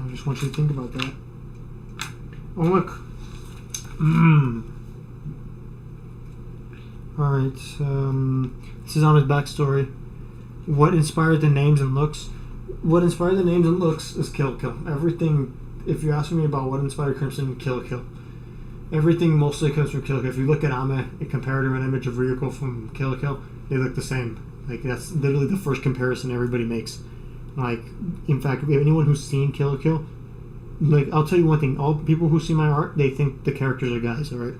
I just want you to think about that. Oh look. Alright, this is on his backstory. What inspired the names and looks? What inspired the names and looks is Kill Kill. Everything, if you're asking me about what inspired Crimson, Kill Kill. Everything mostly comes from Kill Kill. If you look at Ame and compare it to an image of Ryuko from Kill Kill, they look the same. Like, that's literally the first comparison everybody makes. Like, in fact, anyone who's seen Kill Kill, like, I'll tell you one thing. All people who see my art, they think the characters are guys, alright?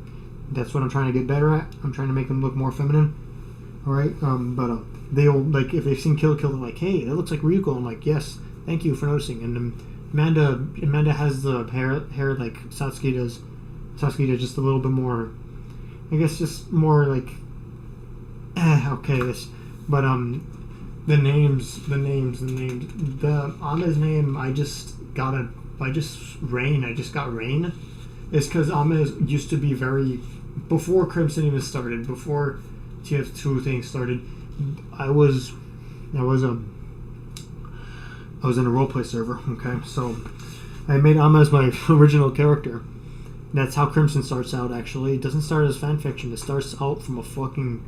That's what I'm trying to get better at. I'm trying to make them look more feminine. Alright? They'll, like, if they've seen Kill Kill, they're like, "Hey, that looks like Ryuko." I'm like, "Yes, thank you for noticing." And Amanda has the hair like Satsuki does. Satsuki does just a little bit more, I guess, just more like, okay, this. But, the names. The Ame's name, I just got Rain. It's because Ame used to be very, before Crimson even started, before TF2 thing started, I was in a roleplay server, okay? So I made Ame as my original character. That's how Crimson starts out, actually. It doesn't start as fanfiction. It starts out from a fucking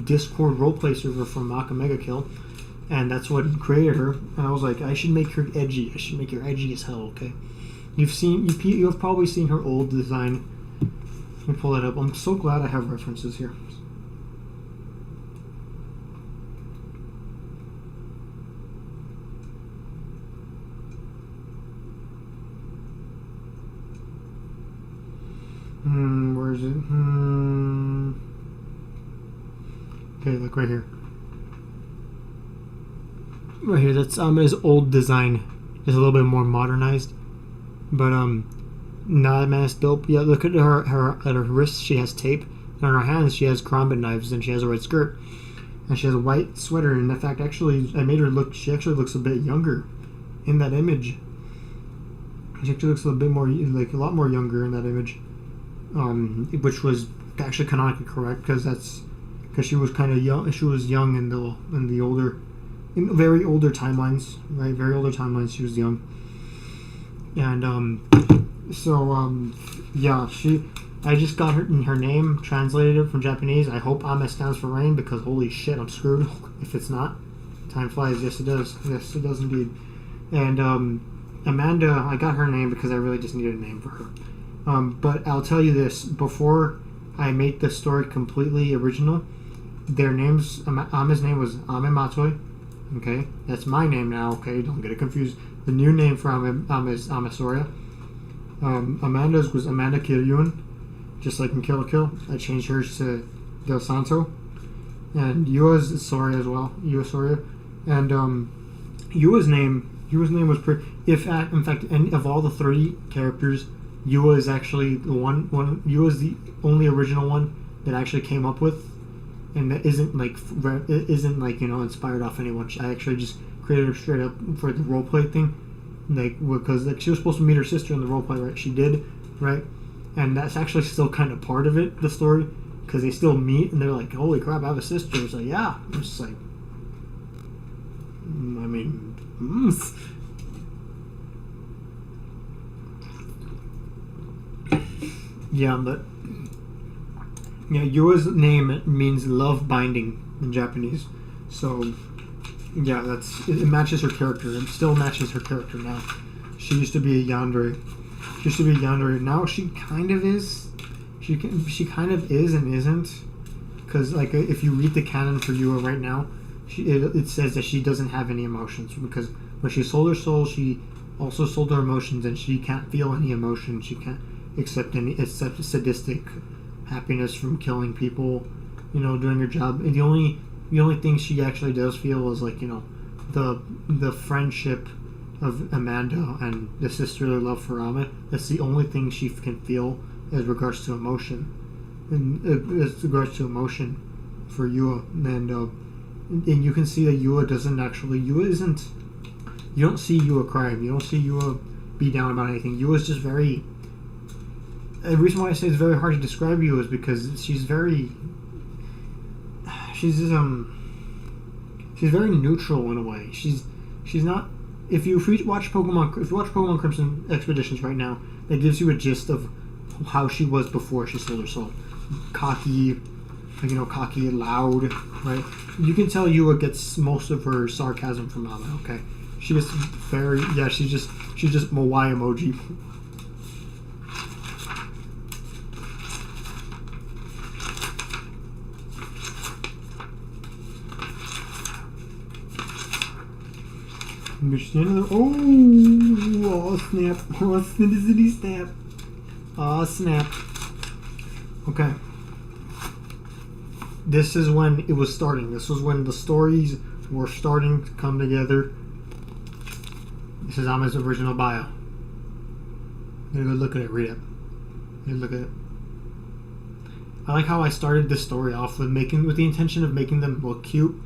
Discord roleplay server from Maka Mega Kill. And that's what created her. And I was like, I should make her edgy. I should make her edgy as hell, okay? You have probably seen her old design. Let me pull that up. I'm so glad I have references here. Where is it? Okay, look right here. Right here, that's Ame's old design. It's a little bit more modernized. But, nah, man, it's dope. Yeah, look at her wrists, she has tape. And on her hands, she has karambit knives, and she has a red skirt. And she has a white sweater, and in fact, actually, I made her look, she actually looks a bit younger in that image. She actually looks a bit more, like, a lot more younger in that image. Which was actually canonically correct, because she was kind of young. She was young in very older timelines, right? Very older timelines. She was young, and yeah. I just got her name translated it from Japanese. I hope Ame stands for rain, because holy shit, I'm screwed if it's not. Time flies. Yes, it does. Yes, it does indeed. And Amanda, I got her name because I really just needed a name for her. But I'll tell you this, before I made the story completely original, their names, Ame's name was Ame Matoi, okay? That's my name now, okay? Don't get it confused. The new name for Ame is Ame Soria. Amanda's was Amanda Kiryuan, just like in Kill la Kill. I changed hers to Del Santo. And Yua's is Soria as well, Yua Soria. And Yua's name was pretty, in fact, of all the 3 characters, Yua is actually the one. Yua is the only original one that I actually came up with, and that isn't like inspired off anyone. I actually just created her straight up for the roleplay thing, like, because she was supposed to meet her sister in the roleplay, right? She did, right? And that's actually still kind of part of it, the story, because they still meet and they're like, "Holy crap, I have a sister." It's like, yeah, I'm just like, I mean. Yeah, but yeah, Yua's name means love binding in Japanese. So yeah, it matches her character. It still matches her character now. She used to be a yandere. Now she kind of is. She kind of is and isn't. Because like if you read the canon for Yua right now, it says that she doesn't have any emotions, because when she sold her soul, she also sold her emotions, and she can't feel any emotion. She can't except sadistic happiness from killing people, doing her job. And the only thing she actually does feel is like, the friendship of Amanda and the sisterly love for Ame. That's the only thing she can feel as regards to emotion. for Yua, and you can see that Yua isn't. You don't see Yua crying. You don't see Yua be down about anything. Yua's just very. The reason why I say it's very hard to describe Yua is because she's very neutral in a way. She's not. If you watch Pokemon Crimson Expeditions right now, that gives you a gist of how she was before she sold her soul. Cocky, loud, right? You can tell Yua gets most of her sarcasm from Mama. Okay, she gets very she's just Moai emoji. Oh snap! Oh snap! Oh snap! Okay. This is when it was starting. This was when the stories were starting to come together. This is Ama's original bio. Go look at it. Read it. Look at it. I like how I started this story off with the intention of making them look cute.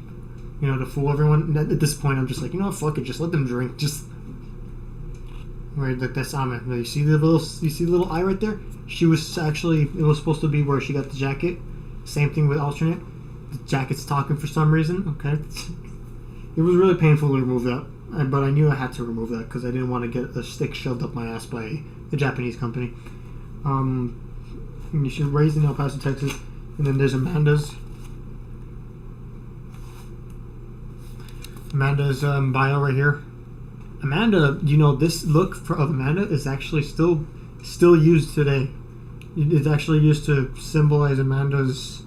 To fool everyone. At this point, I'm just like, fuck it, just let them drink. Just right, look, that's Ama. You see the little eye right there? She was actually, it was supposed to be where she got the jacket. Same thing with alternate. The jacket's talking for some reason. Okay, it was really painful to remove that, but I knew I had to remove that because I didn't want to get a stick shoved up my ass by a Japanese company. She's raised in El Paso, Texas, and then there's Amanda's bio right here. Amanda, this look of Amanda is actually still used today. It's actually used to symbolize Amanda's.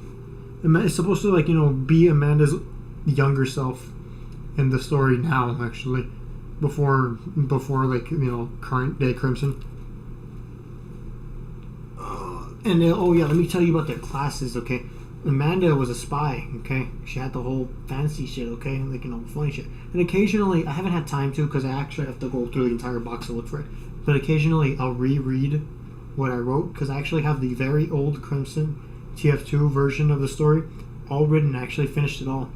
It's supposed to be Amanda's younger self in the story now. Actually, before current day Crimson. Let me tell you about their classes. Okay, Amanda was a spy. Okay, she had the whole fancy shit. Okay, funny shit. And occasionally, I haven't had time to because I actually have to go through the entire box to look for it. But occasionally, I'll reread what I wrote because I actually have the very old Crimson TF2 version of the story all written. I actually finished it all.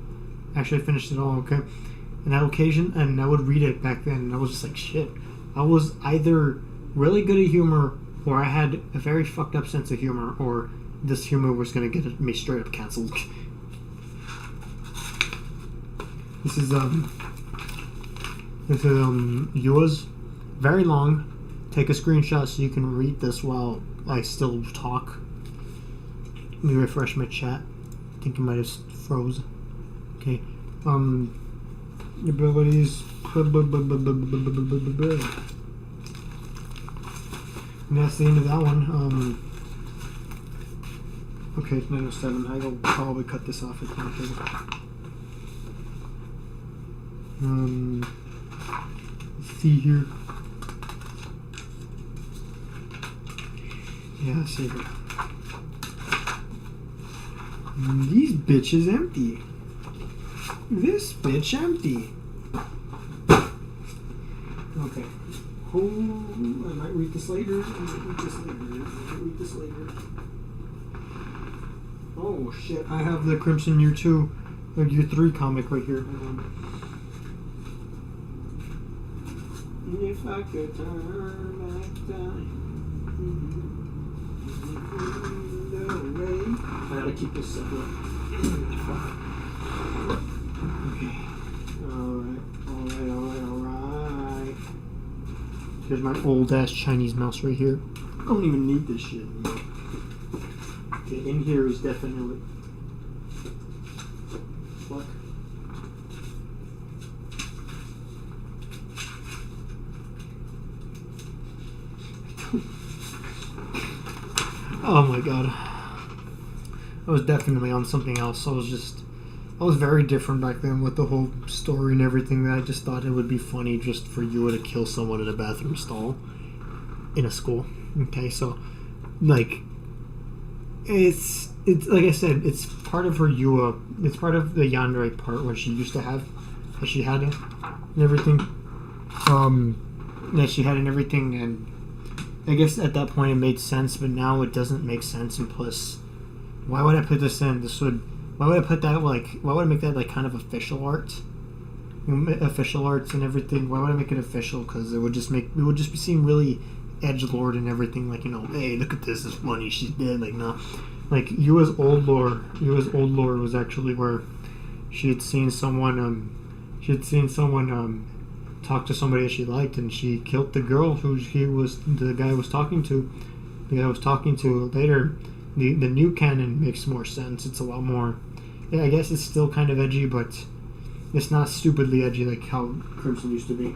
Okay, and that occasion, and I would read it back then, and I was just like, shit. I was either really good at humor, or I had a very fucked up sense of humor, or this humor was gonna get me straight up canceled. This is yours. Very long. Take a screenshot so you can read this while I still talk. Let me refresh my chat. I think it might have froze. Okay. Abilities. And that's the end of that one. Okay, it's 9:07. I will probably cut this off at 9:30. Let's see here. Yeah, save it. These bitches empty. This bitch empty. Okay. I might read this later. Oh shit! I have the Crimson Year 2, or Year 3 comic right here. If I could turn back time. I gotta keep this separate. Okay. Alright. Here's my old ass Chinese mouse right here. I don't even need this shit anymore. Okay, in here is definitely. Fuck. Oh my god. I was definitely on something else. I was very different back then with the whole story and everything. That I just thought it would be funny just for Yua to kill someone in a bathroom stall in a school. Okay, so it's like I said, it's part of her Yua. It's part of the Yandere part where she used to have, that she had it and everything. That she had and everything, and I guess at that point it made sense, but now it doesn't make sense. And plus, why would I put this in? This would Why would I put that like? Why would I make that like kind of official art? Official arts and everything. Why would I make it official? Because it would just seem really edgelord and everything. Like, you know, hey, look at this. It's funny. She's dead. Like, no, like U.S. Old Lore. U.S. Old Lore was actually where she had seen someone. Talk to somebody that she liked, and she killed the girl who the guy was talking to. The guy was talking to later. The new canon makes more sense. It's a lot more. Yeah, I guess it's still kind of edgy, but it's not stupidly edgy like how Crimson used to be.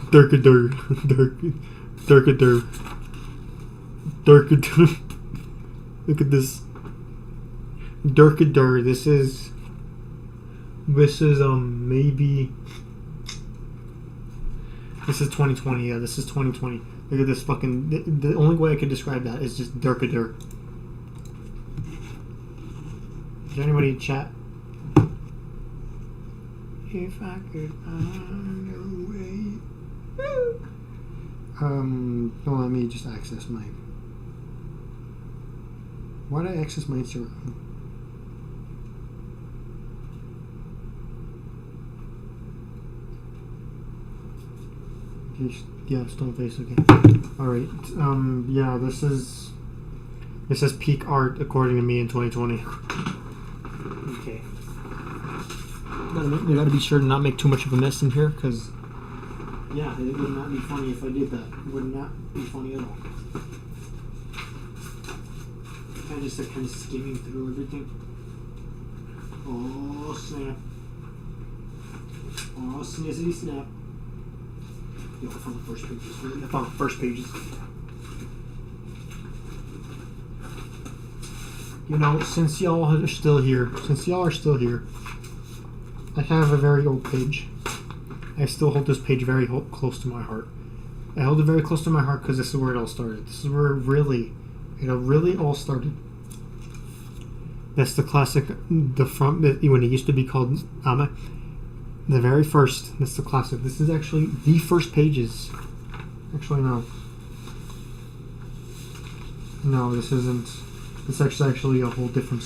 Darkadur. Look at this. Darkadur. This is maybe. This is 2020. Yeah, this is 2020. Look at this fucking. The only way I could describe that is just Darkadur. Is there anybody in chat? If I could find a way. Well, let me just access my. Why did I access my Instagram? Yeah, Stoneface. Okay. All right. Yeah, this is peak art according to me in 2020. Okay. You gotta be sure to not make too much of a mess in here, because yeah, it would not be funny if I did that. It would not be funny at all. I just kind of skimming through everything. Oh snap! Oh snizzity snap! Yo, I found the first pages. I found the first pages. You know, since y'all are still here, I have a very old page. I still hold this page very close to my heart. I hold it very close to my heart because this is where it all started. This is where it really all started. That's the classic, the front, when it used to be called Ame. The very first, that's the classic. This is actually the first pages. Actually, no. No, this isn't. It's actually a whole different,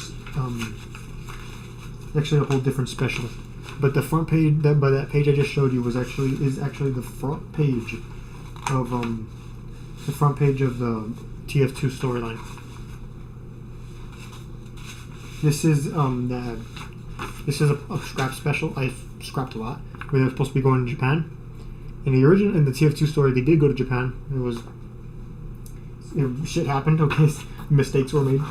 special. But the front page, that page I just showed you is actually the front page of the TF2 storyline. This is a scrap special. I've scrapped a lot. Where they're supposed to be going to Japan. In the TF2 story, they did go to Japan. Shit happened. Okay, mistakes were made.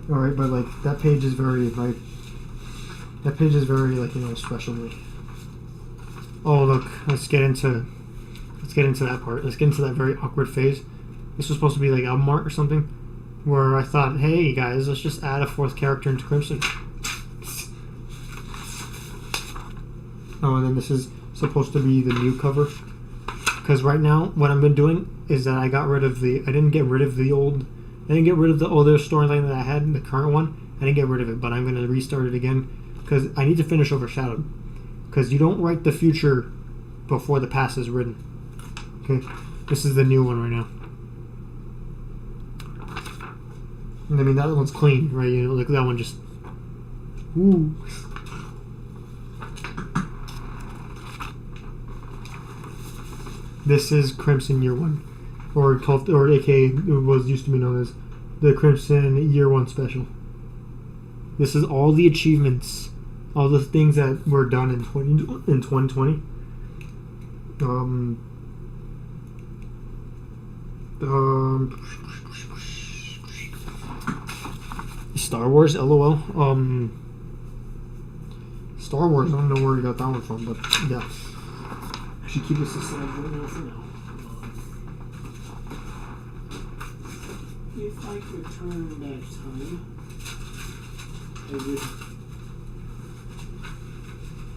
All right, but like that page is very special to me. Oh look, let's get into that part. Let's get into that very awkward phase. This was supposed to be like album art or something, where I thought, hey guys, let's just add a fourth character into Crimson. Oh, and then this is supposed to be the new cover. Because right now, what I've been doing is that I didn't get rid of the older storyline that I had in the current one. I didn't get rid of it, but I'm going to restart it again. Because I need to finish Overshadowed. Because you don't write the future before the past is written. Okay? This is the new one right now. I mean, that one's clean, right? You know, like that one just... Ooh. This is Crimson Year 1. Or aka, it was used to be known as the Crimson Year 1 Special. This is all the achievements, all the things that were done in 2020. Star Wars, LOL. Star Wars, I don't know where you got that one from, but yeah. I should keep this aside right now for now. If I could turn back time, I would.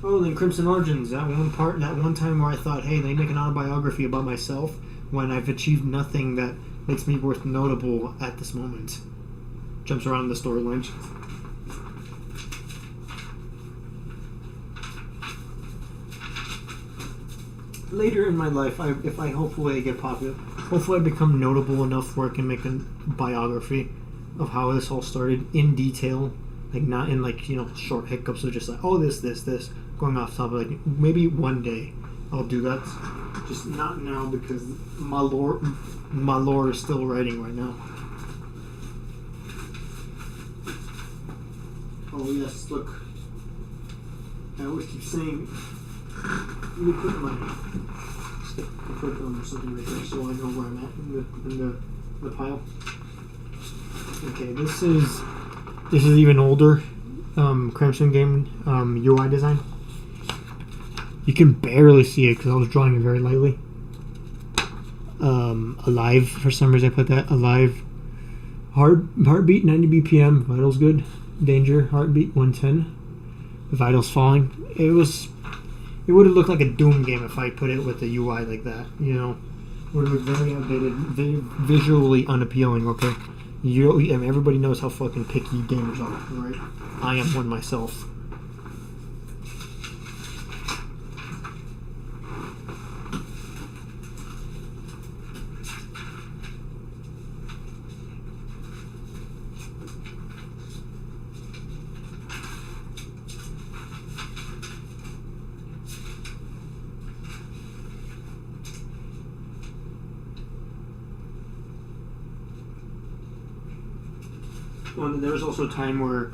Oh, then Crimson Origins, that one time where I thought, hey, let me make an autobiography about myself when I've achieved nothing that makes me worth notable at this moment. Jumps around the storyline. later in my life, if I hopefully I get popular, hopefully I become notable enough where I can make a biography of how this all started in detail, like not in like short hiccups of just like this going off top. Like maybe one day I'll do that, just not now because my lore is still writing right now. Oh yes, look. I always keep saying. Let me put my or something right there so I know where I'm at in the pile. Okay, this is even older Crimson game UI design. You can barely see it because I was drawing it very lightly. Alive, for some reason I put that. Alive. Heartbeat 90 BPM. Vitals good. Danger. Heartbeat 110. Vitals falling. It would have looked like a Doom game if I put it with the UI like that. It would have looked very outdated, very visually unappealing. Okay, everybody knows how fucking picky gamers are, right? I am one myself. There was also a time where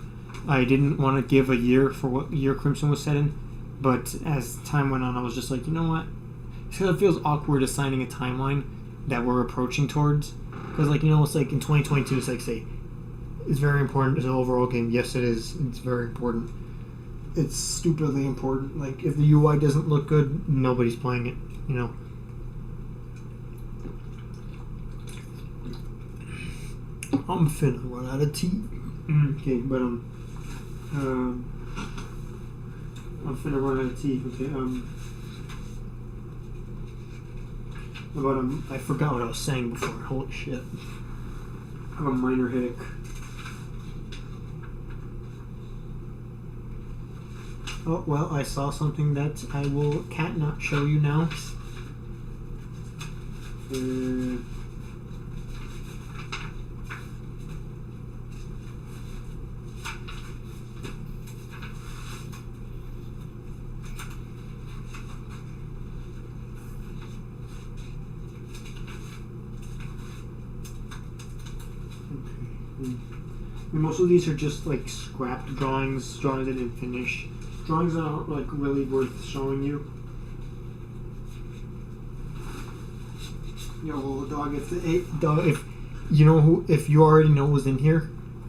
I didn't want to give a year for what year Crimson was set in, but as time went on, I was just like, you know what? It feels awkward assigning a timeline that we're approaching towards, because it's like in 2022, it's like say, it's very important as an overall game. Yes, it is. It's very important. It's stupidly important. Like if the UI doesn't look good, nobody's playing it. I'm finna run out of tea. Okay, but I'm finna run out of tea. Okay, but I forgot what I was saying before. Holy shit! I have a minor headache. Oh well, I saw something that I can't not show you now. Most of these are just like scrapped drawings I didn't finish. Drawings that aren't like really worth showing you. Dog. If you already know was in here,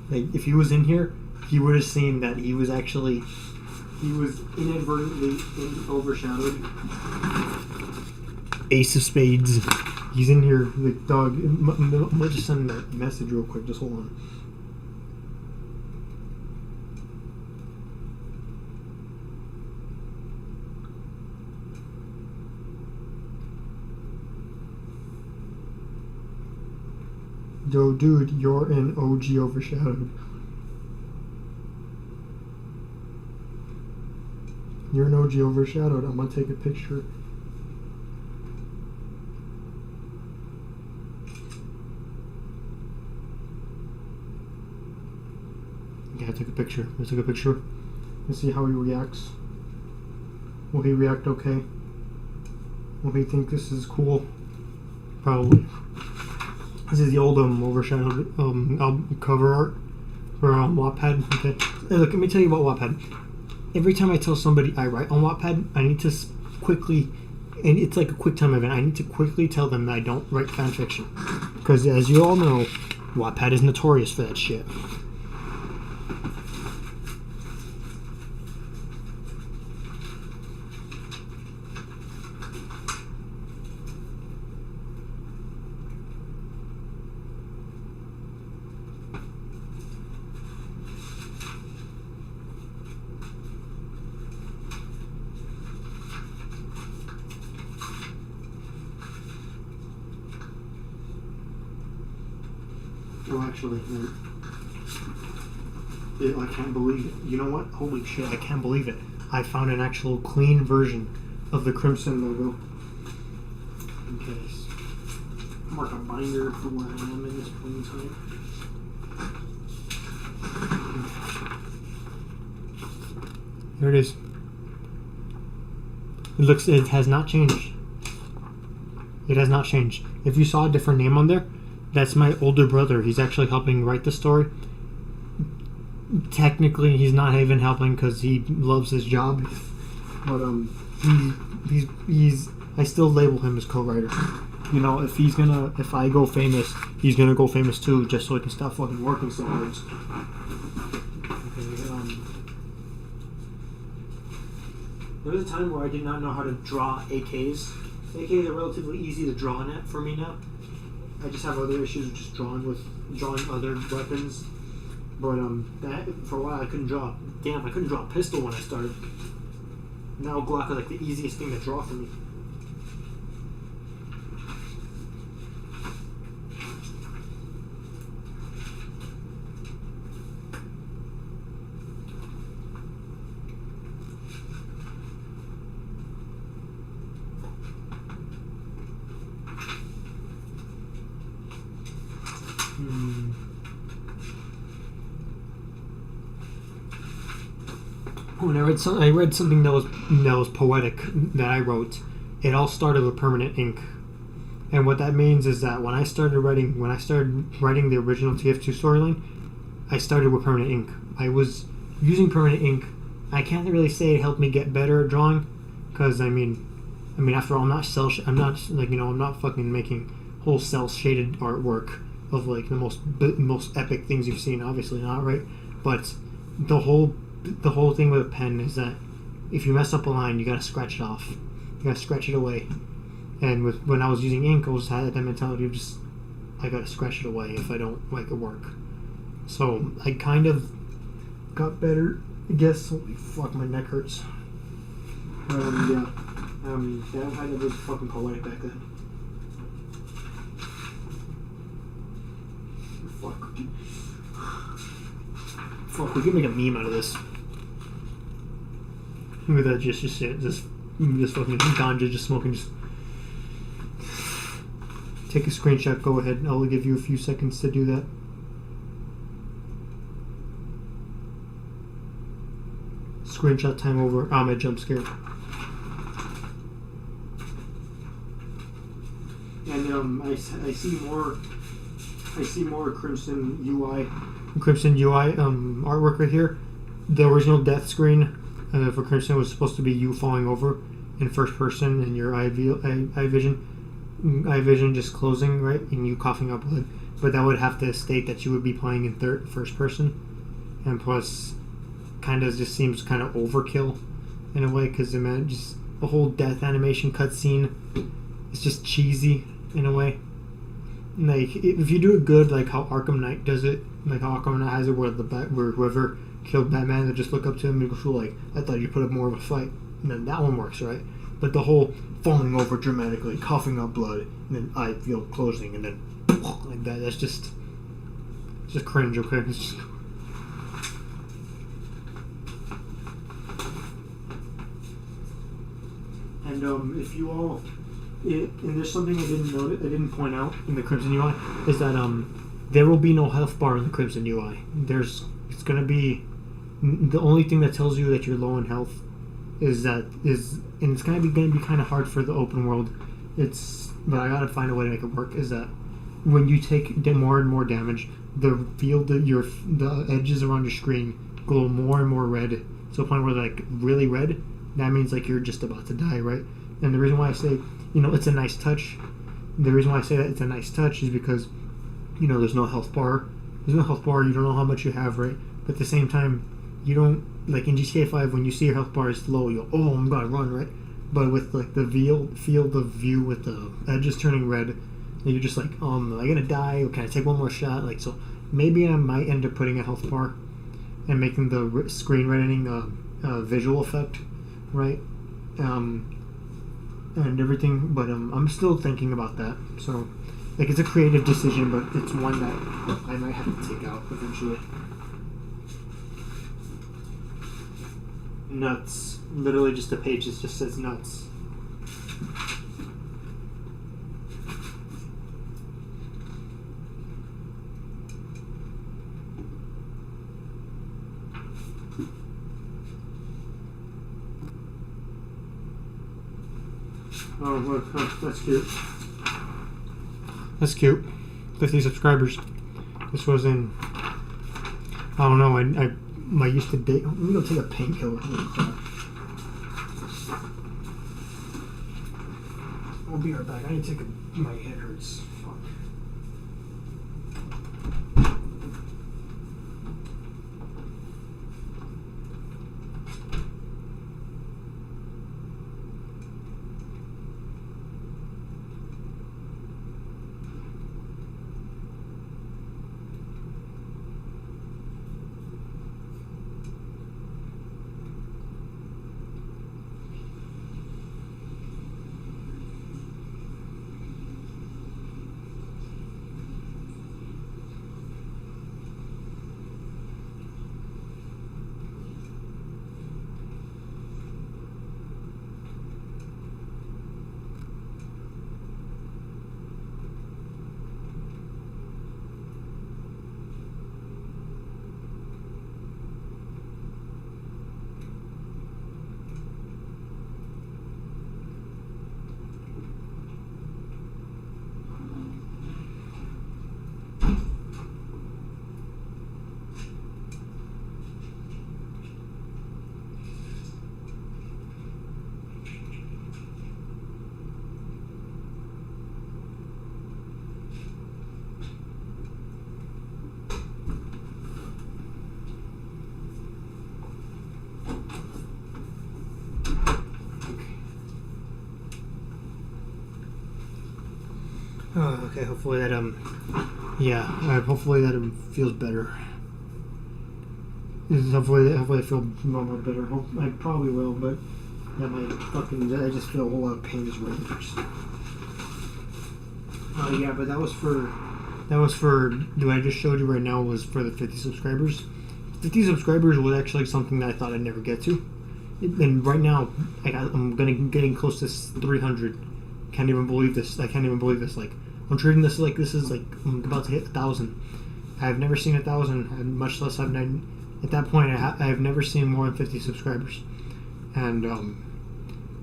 like if he was in here, he would have seen that he was inadvertently in Overshadowed. Ace of Spades. He's in here. Like dog. I'm gonna just send that message real quick. Just hold on. Yo, dude, you're in OG Overshadowed. You're in OG Overshadowed. I'm gonna take a picture. Okay, I took a picture. Let's see how he reacts. Will he react okay? Will he think this is cool? Probably. This is the old Overshadowed album cover art for Wattpad. Okay, hey, look, let me tell you about Wattpad. Every time I tell somebody I write on Wattpad, I need to quickly, and it's like a quick time event, I need to quickly tell them that I don't write fan fiction. Because as you all know, Wattpad is notorious for that shit. Well, actually, I can't believe it. You know what? Holy shit, I can't believe it. I found an actual clean version of the Crimson logo. in case. Mark a binder for where I am in this point in time. There it is. It has not changed. It has not changed. If you saw a different name on there, that's my older brother. He's actually helping write the story. Technically, he's not even helping because he loves his job. But he's I still label him as co-writer. You know, if I go famous, he's gonna go famous too, just so he can stop fucking working so hard. Okay, there was a time where I did not know how to draw AKs. AKs are relatively easy to draw in for me now. I just have other issues with just drawing other weapons. But that for a while I couldn't draw. Damn, I couldn't draw a pistol when I started. Now Glock is like the easiest thing to draw for me. When I read something that was poetic that I wrote. It all started with permanent ink, and what that means is that when I started writing the original TF2 storyline, I started with permanent ink. I was using permanent ink. I can't really say it helped me get better at drawing, because I mean, after all, I'm not fucking making whole cell shaded artwork of like the most epic things you've seen. Obviously not, right? But the whole thing with a pen is that if you mess up a line, you gotta scratch it off. You gotta scratch it away. And when I was using ink, I just had that mentality of just, I gotta scratch it away if I don't like it work. So I kind of got better, I guess. Holy fuck, my neck hurts. Yeah. That kind of was fucking poetic back then. Fuck, we can make a meme out of this. Look at that, just fucking ganja, just smoking, just... Take a screenshot, go ahead, I'll give you a few seconds to do that. Screenshot time over. I'm a jump scare. And I see more Crimson UI artwork right here. The original death screen for Crimson was supposed to be you falling over in first person and your eye vision just closing, right, and you coughing up blood. But that would have to state that you would be playing in first person, and plus, kind of just seems kind of overkill in a way, because just the whole death animation cutscene is just cheesy in a way. Like, if you do it good, like how Arkham Knight does it, like how Arkham Knight has it, where whoever killed Batman, they just look up to him and go, like, I thought you put up more of a fight. And then that one works, right? But the whole falling over dramatically, coughing up blood, and then eye field closing, and then like that, it's just cringe, okay? It's just... And if you all... and there's something I didn't point out in the Crimson UI, is that there will be no health bar in the Crimson UI. It's gonna be the only thing that tells you that you're low in health and it's gonna be kind of hard for the open world. But I gotta find a way to make it work. Is that when you take more and more damage, the edges around your screen glow more and more red, to a point where they're like really red. That means like you're just about to die, right? And the reason why I say, it's a nice touch. The reason why I say that it's a nice touch is because, there's no health bar. There's no health bar. You don't know how much you have, right? But at the same time, you don't, like in GTA 5, when you see your health bar is low, you go, oh, I'm gonna run, right? But with like the field of view with the edges turning red, and you're just like, am I gonna die? Or can I take one more shot? Like, so maybe I might end up putting a health bar and making the screen reddening a visual effect, right? And everything, but I'm still thinking about that. So, like, it's a creative decision, but it's one that I might have to take out eventually. Nuts. Literally just a page that just says nuts. Oh, look, that's cute. That's cute. 50 subscribers. This was in, I don't know, I used to date. Let me go take a painkiller. I'll be right back. I need to take my head hurts. Fuck. Oh, okay, hopefully that, hopefully that feels better. Hopefully I feel more better. I probably will, but that I just feel a whole lot of pain just right there. Yeah, but that was for, what I just showed you right now was for the 50 subscribers. 50 subscribers was actually something that I thought I'd never get to. And right now, I'm getting close to 300. Can't even believe this. Like, I'm treating this like this is like I'm about to hit 1,000. I've never seen 1,000, and much less at that point I've never seen more than 50 subscribers, and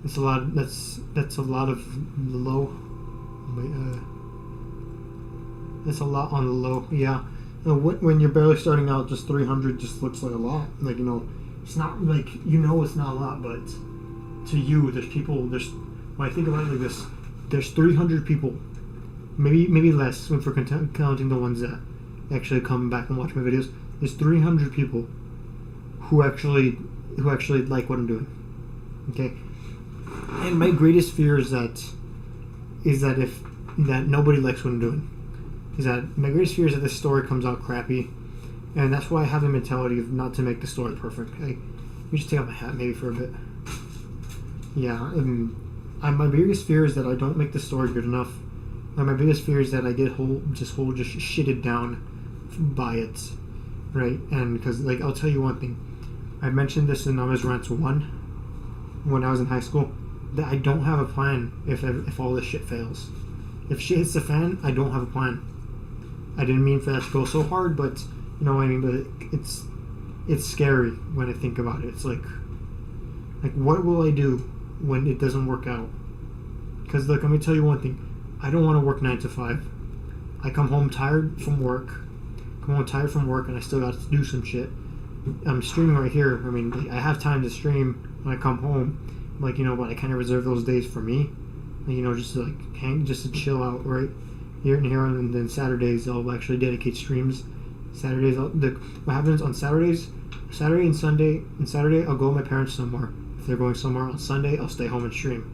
it's a lot. That's a lot of the low. That's a lot on the low. Yeah, when you're barely starting out, just 300 just looks like a lot. Like, it's not like, it's not a lot, but to you, there's people. When I think about it like this, there's 300 people. Maybe less if we're counting the ones that actually come back and watch my videos. There's 300 people who actually like what I'm doing. Okay, and my greatest fear is that nobody likes what I'm doing. My greatest fear is that this story comes out crappy, and that's why I have the mentality of not to make the story perfect. Let me just take off my hat maybe for a bit. Yeah, my biggest fear is that I don't make the story good enough. And my biggest fear is that I get just shitted down by it, right? And because, I'll tell you one thing. I mentioned this in Nama's Rants 1 when I was in high school, that I don't have a plan if all this shit fails. If shit hits the fan, I don't have a plan. I didn't mean for that to go so hard, but you know what I mean. But it's scary when I think about it. It's like what will I do when it doesn't work out? Because let me tell you one thing. I don't want to work 9 to 5. I come home tired from work, and I still got to do some shit. I'm streaming right here. I mean, I have time to stream when I come home. But I kind of reserve those days for me. Just to just to chill out right here and here. And then Saturdays I'll actually dedicate streams. Saturdays, what happens on Saturday and Sunday. On Saturday I'll go with my parents somewhere. If they're going somewhere, on Sunday I'll stay home and stream.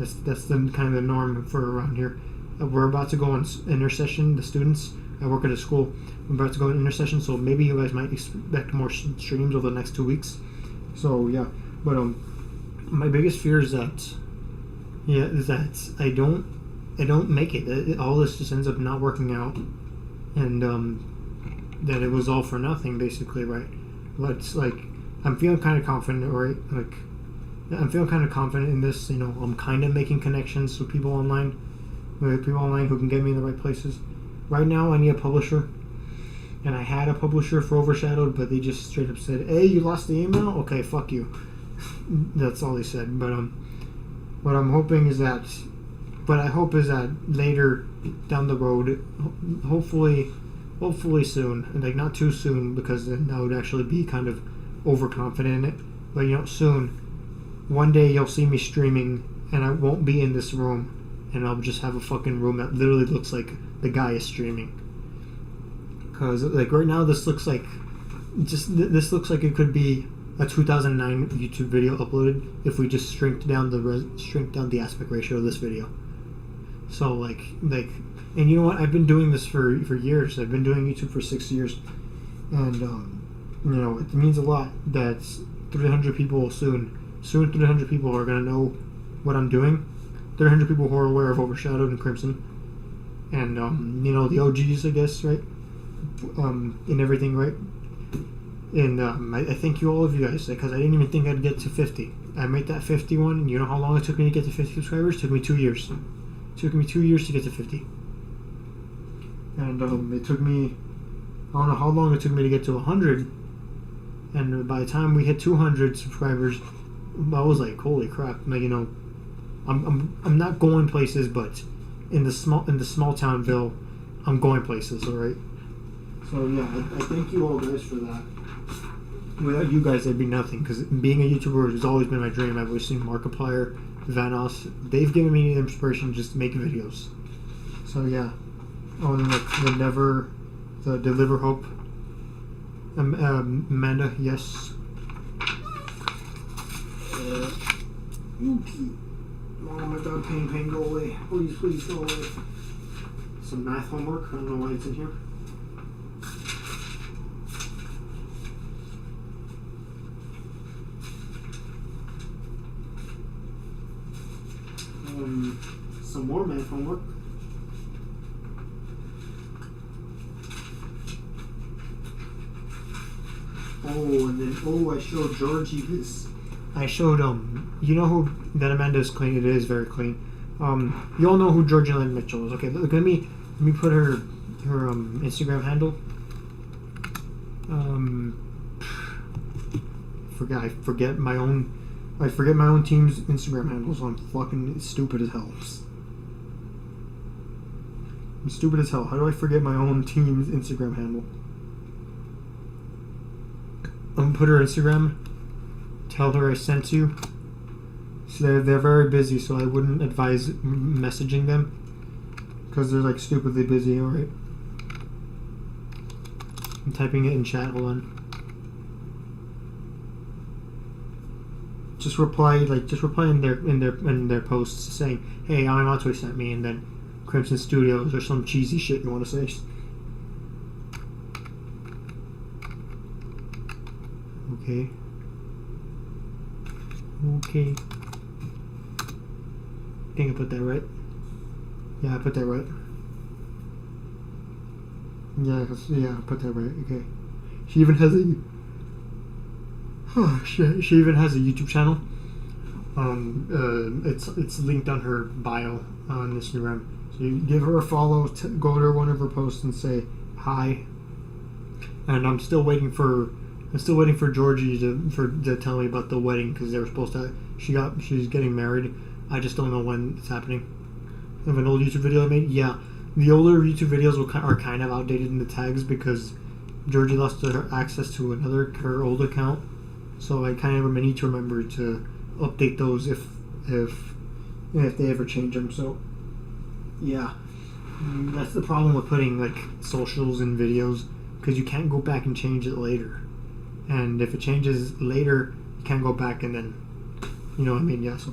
That's the kind of the norm for around here. We're about to go on intersession, the students. I work at a school. I'm about to go on intersession, so maybe you guys might expect more streams over the next 2 weeks. So yeah, but my biggest fear is that I don't make it. All this just ends up not working out, and that it was all for nothing, basically, right? But it's I'm feeling kind of confident, right? I'm feeling kind of confident in this. I'm kind of making connections with people online who can get me in the right places. Right now, I need a publisher, and I had a publisher for OverShadowed, but they just straight up said, "Hey, you lost the email? Okay, fuck you." That's all they said. But what I'm hoping is that But I hope is that later down the road, hopefully soon, and like not too soon, because then I would actually be kind of overconfident in it. But soon, one day you'll see me streaming, and I won't be in this room, and I'll just have a fucking room that literally looks like the guy is streaming. Because like right now, this looks like it could be a 2009 YouTube video uploaded if we just shrink down the aspect ratio of this video. So like, and you know what? I've been doing this for years. I've been doing YouTube for 6 years, and it means a lot that 300 people soon 300 people are gonna know what I'm doing. 300 people who are aware of Overshadowed and Crimson, and the OGs, I guess, right? And everything, right? And I thank all of you guys, because I didn't even think I'd get to 50. I made that 51, and you know how long it took me to get to 50 subscribers? It took me 2 years. It took me 2 years to get to 50. And it took me, I don't know how long it took me to get to 100. And by the time we hit 200 subscribers, I was like, holy crap! Like, I'm not going places, but in the small townville, I'm going places. All right. So yeah, I thank you all guys for that. Without you guys, there'd be nothing. Because being a YouTuber has always been my dream. I've always seen Markiplier, Vanos. They've given me the inspiration just to make videos. So yeah, on the Deliver Hope. Amanda, yes. Okay. Oh my god, pain, go away. Please go away. Some math homework. I don't know why it's in here. Some more math homework. And then I showed Georgie this. I showed you know who that Amanda is clean. It is very clean. You all know who Georgie Lynn Mitchell is. Okay, look, let me put her Instagram handle. I forget my own team's Instagram handle, so I'm fucking stupid as hell. I'm stupid as hell. How do I forget my own team's Instagram handle? I'm gonna put her Instagram. Tell her I sent you. So they're very busy, so I wouldn't advise messaging them because they're like stupidly busy. All right. I'm typing it in chat. Hold on. Just reply in their posts saying, "Hey, Amato sent me," and then Crimson Studios or some cheesy shit you want to say. Okay. I think I put that right. Yeah, I put that right. Yeah, I put that right. Okay. She even has a. Oh shit! She even has a YouTube channel. It's linked on her bio on Instagram. So you give her a follow. Go to one of her posts and say hi. And I'm still waiting for Georgie to tell me about the wedding, because they were supposed to. She's getting married. I just don't know when it's happening. Of an old YouTube video I made. Yeah, the older YouTube videos are kind of outdated in the tags because Georgie lost her access to her old account. So I kind of need to remember to update those if they ever change them. So yeah, that's the problem with putting like socials in videos, because you can't go back and change it later. And if it changes later, you can't go back and then, you know what I mean? Yeah. So,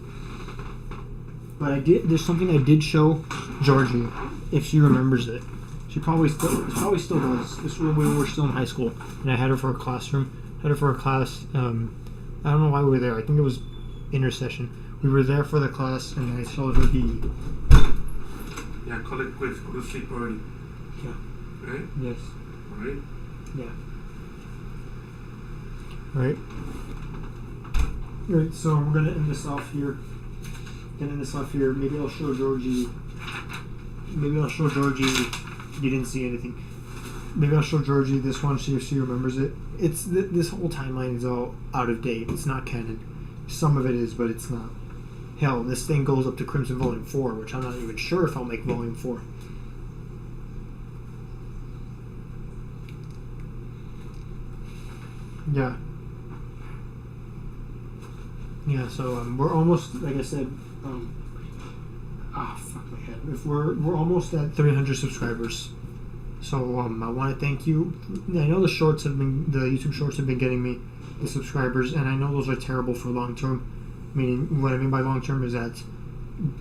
but there's something I did show Georgie, if she remembers it. She probably still does. This was when we were still in high school, and I had her for a classroom. Had her for a class. I don't know why we were there. I think it was intersession. We were there for the class, and I showed her the. Yeah, call it quits. Go to sleep already. Yeah. Right? Yes. Alright? Yeah. Alright. Alright, so we're gonna end this off here. Maybe I'll show Georgie. You didn't see anything. Maybe I'll show Georgie this one, see if she remembers it. It's this whole timeline is all out of date. It's not canon. Some of it is, but it's not. hell, this thing goes up to Crimson Volume 4, which I'm not even sure if I'll make Volume 4. Yeah. Yeah, so we're almost, like I said, fuck my head. If we're almost at 300 subscribers. So I want to thank you. I know the YouTube shorts have been getting me the subscribers, and I know those are terrible for long term. Meaning, what I mean by long term is that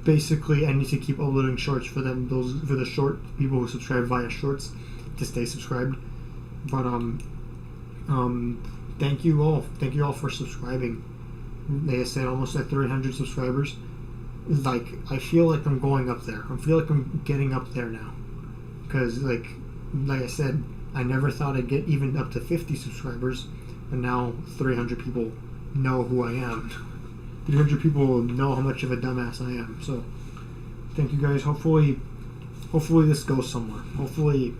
basically I need to keep uploading shorts for the short people who subscribe via shorts to stay subscribed. But thank you all for subscribing. Like I said, almost at 300 subscribers. Like, I feel like I'm going up there. I feel like I'm getting up there now. Because, like I said, I never thought I'd get even up to 50 subscribers. And now 300 people know who I am. 300 people know how much of a dumbass I am. So, thank you guys. Hopefully this goes somewhere. Hopefully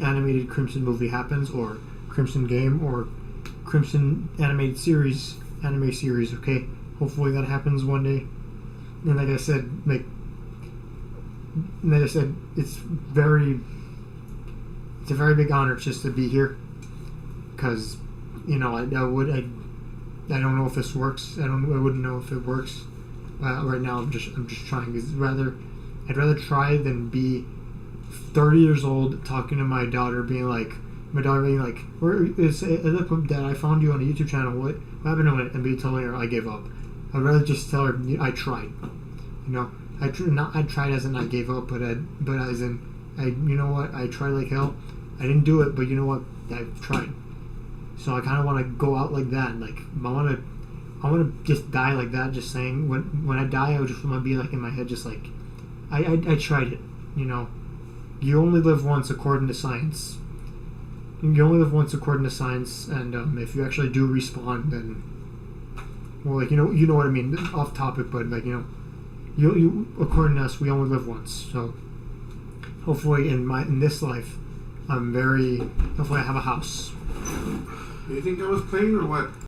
animated Crimson movie happens, or Crimson game, or Crimson anime series, okay? Hopefully that happens one day. And like I said, it's a very big honor just to be here, because I don't know if this works. I wouldn't know if it works. Right now I'm just trying. I'd rather try than be 30 years old talking to my daughter, being like, where is look, Dad, I found you on a YouTube channel. What happened to it? And be telling her I gave up. I'd rather just tell her I tried. I tried as in I gave up, but as in I tried like hell. I didn't do it, but you know what? I tried. So I kind of want to go out like that. Like I want to just die like that. Just saying, when I die, I would just want to be like in my head, just like I tried it. You only live once according to science. You only live once according to science, and if you actually do respawn, then, well, like, you know what I mean. Off topic, but like, you according to us, we only live once. So hopefully in this life, hopefully I have a house. You think I was playing or what?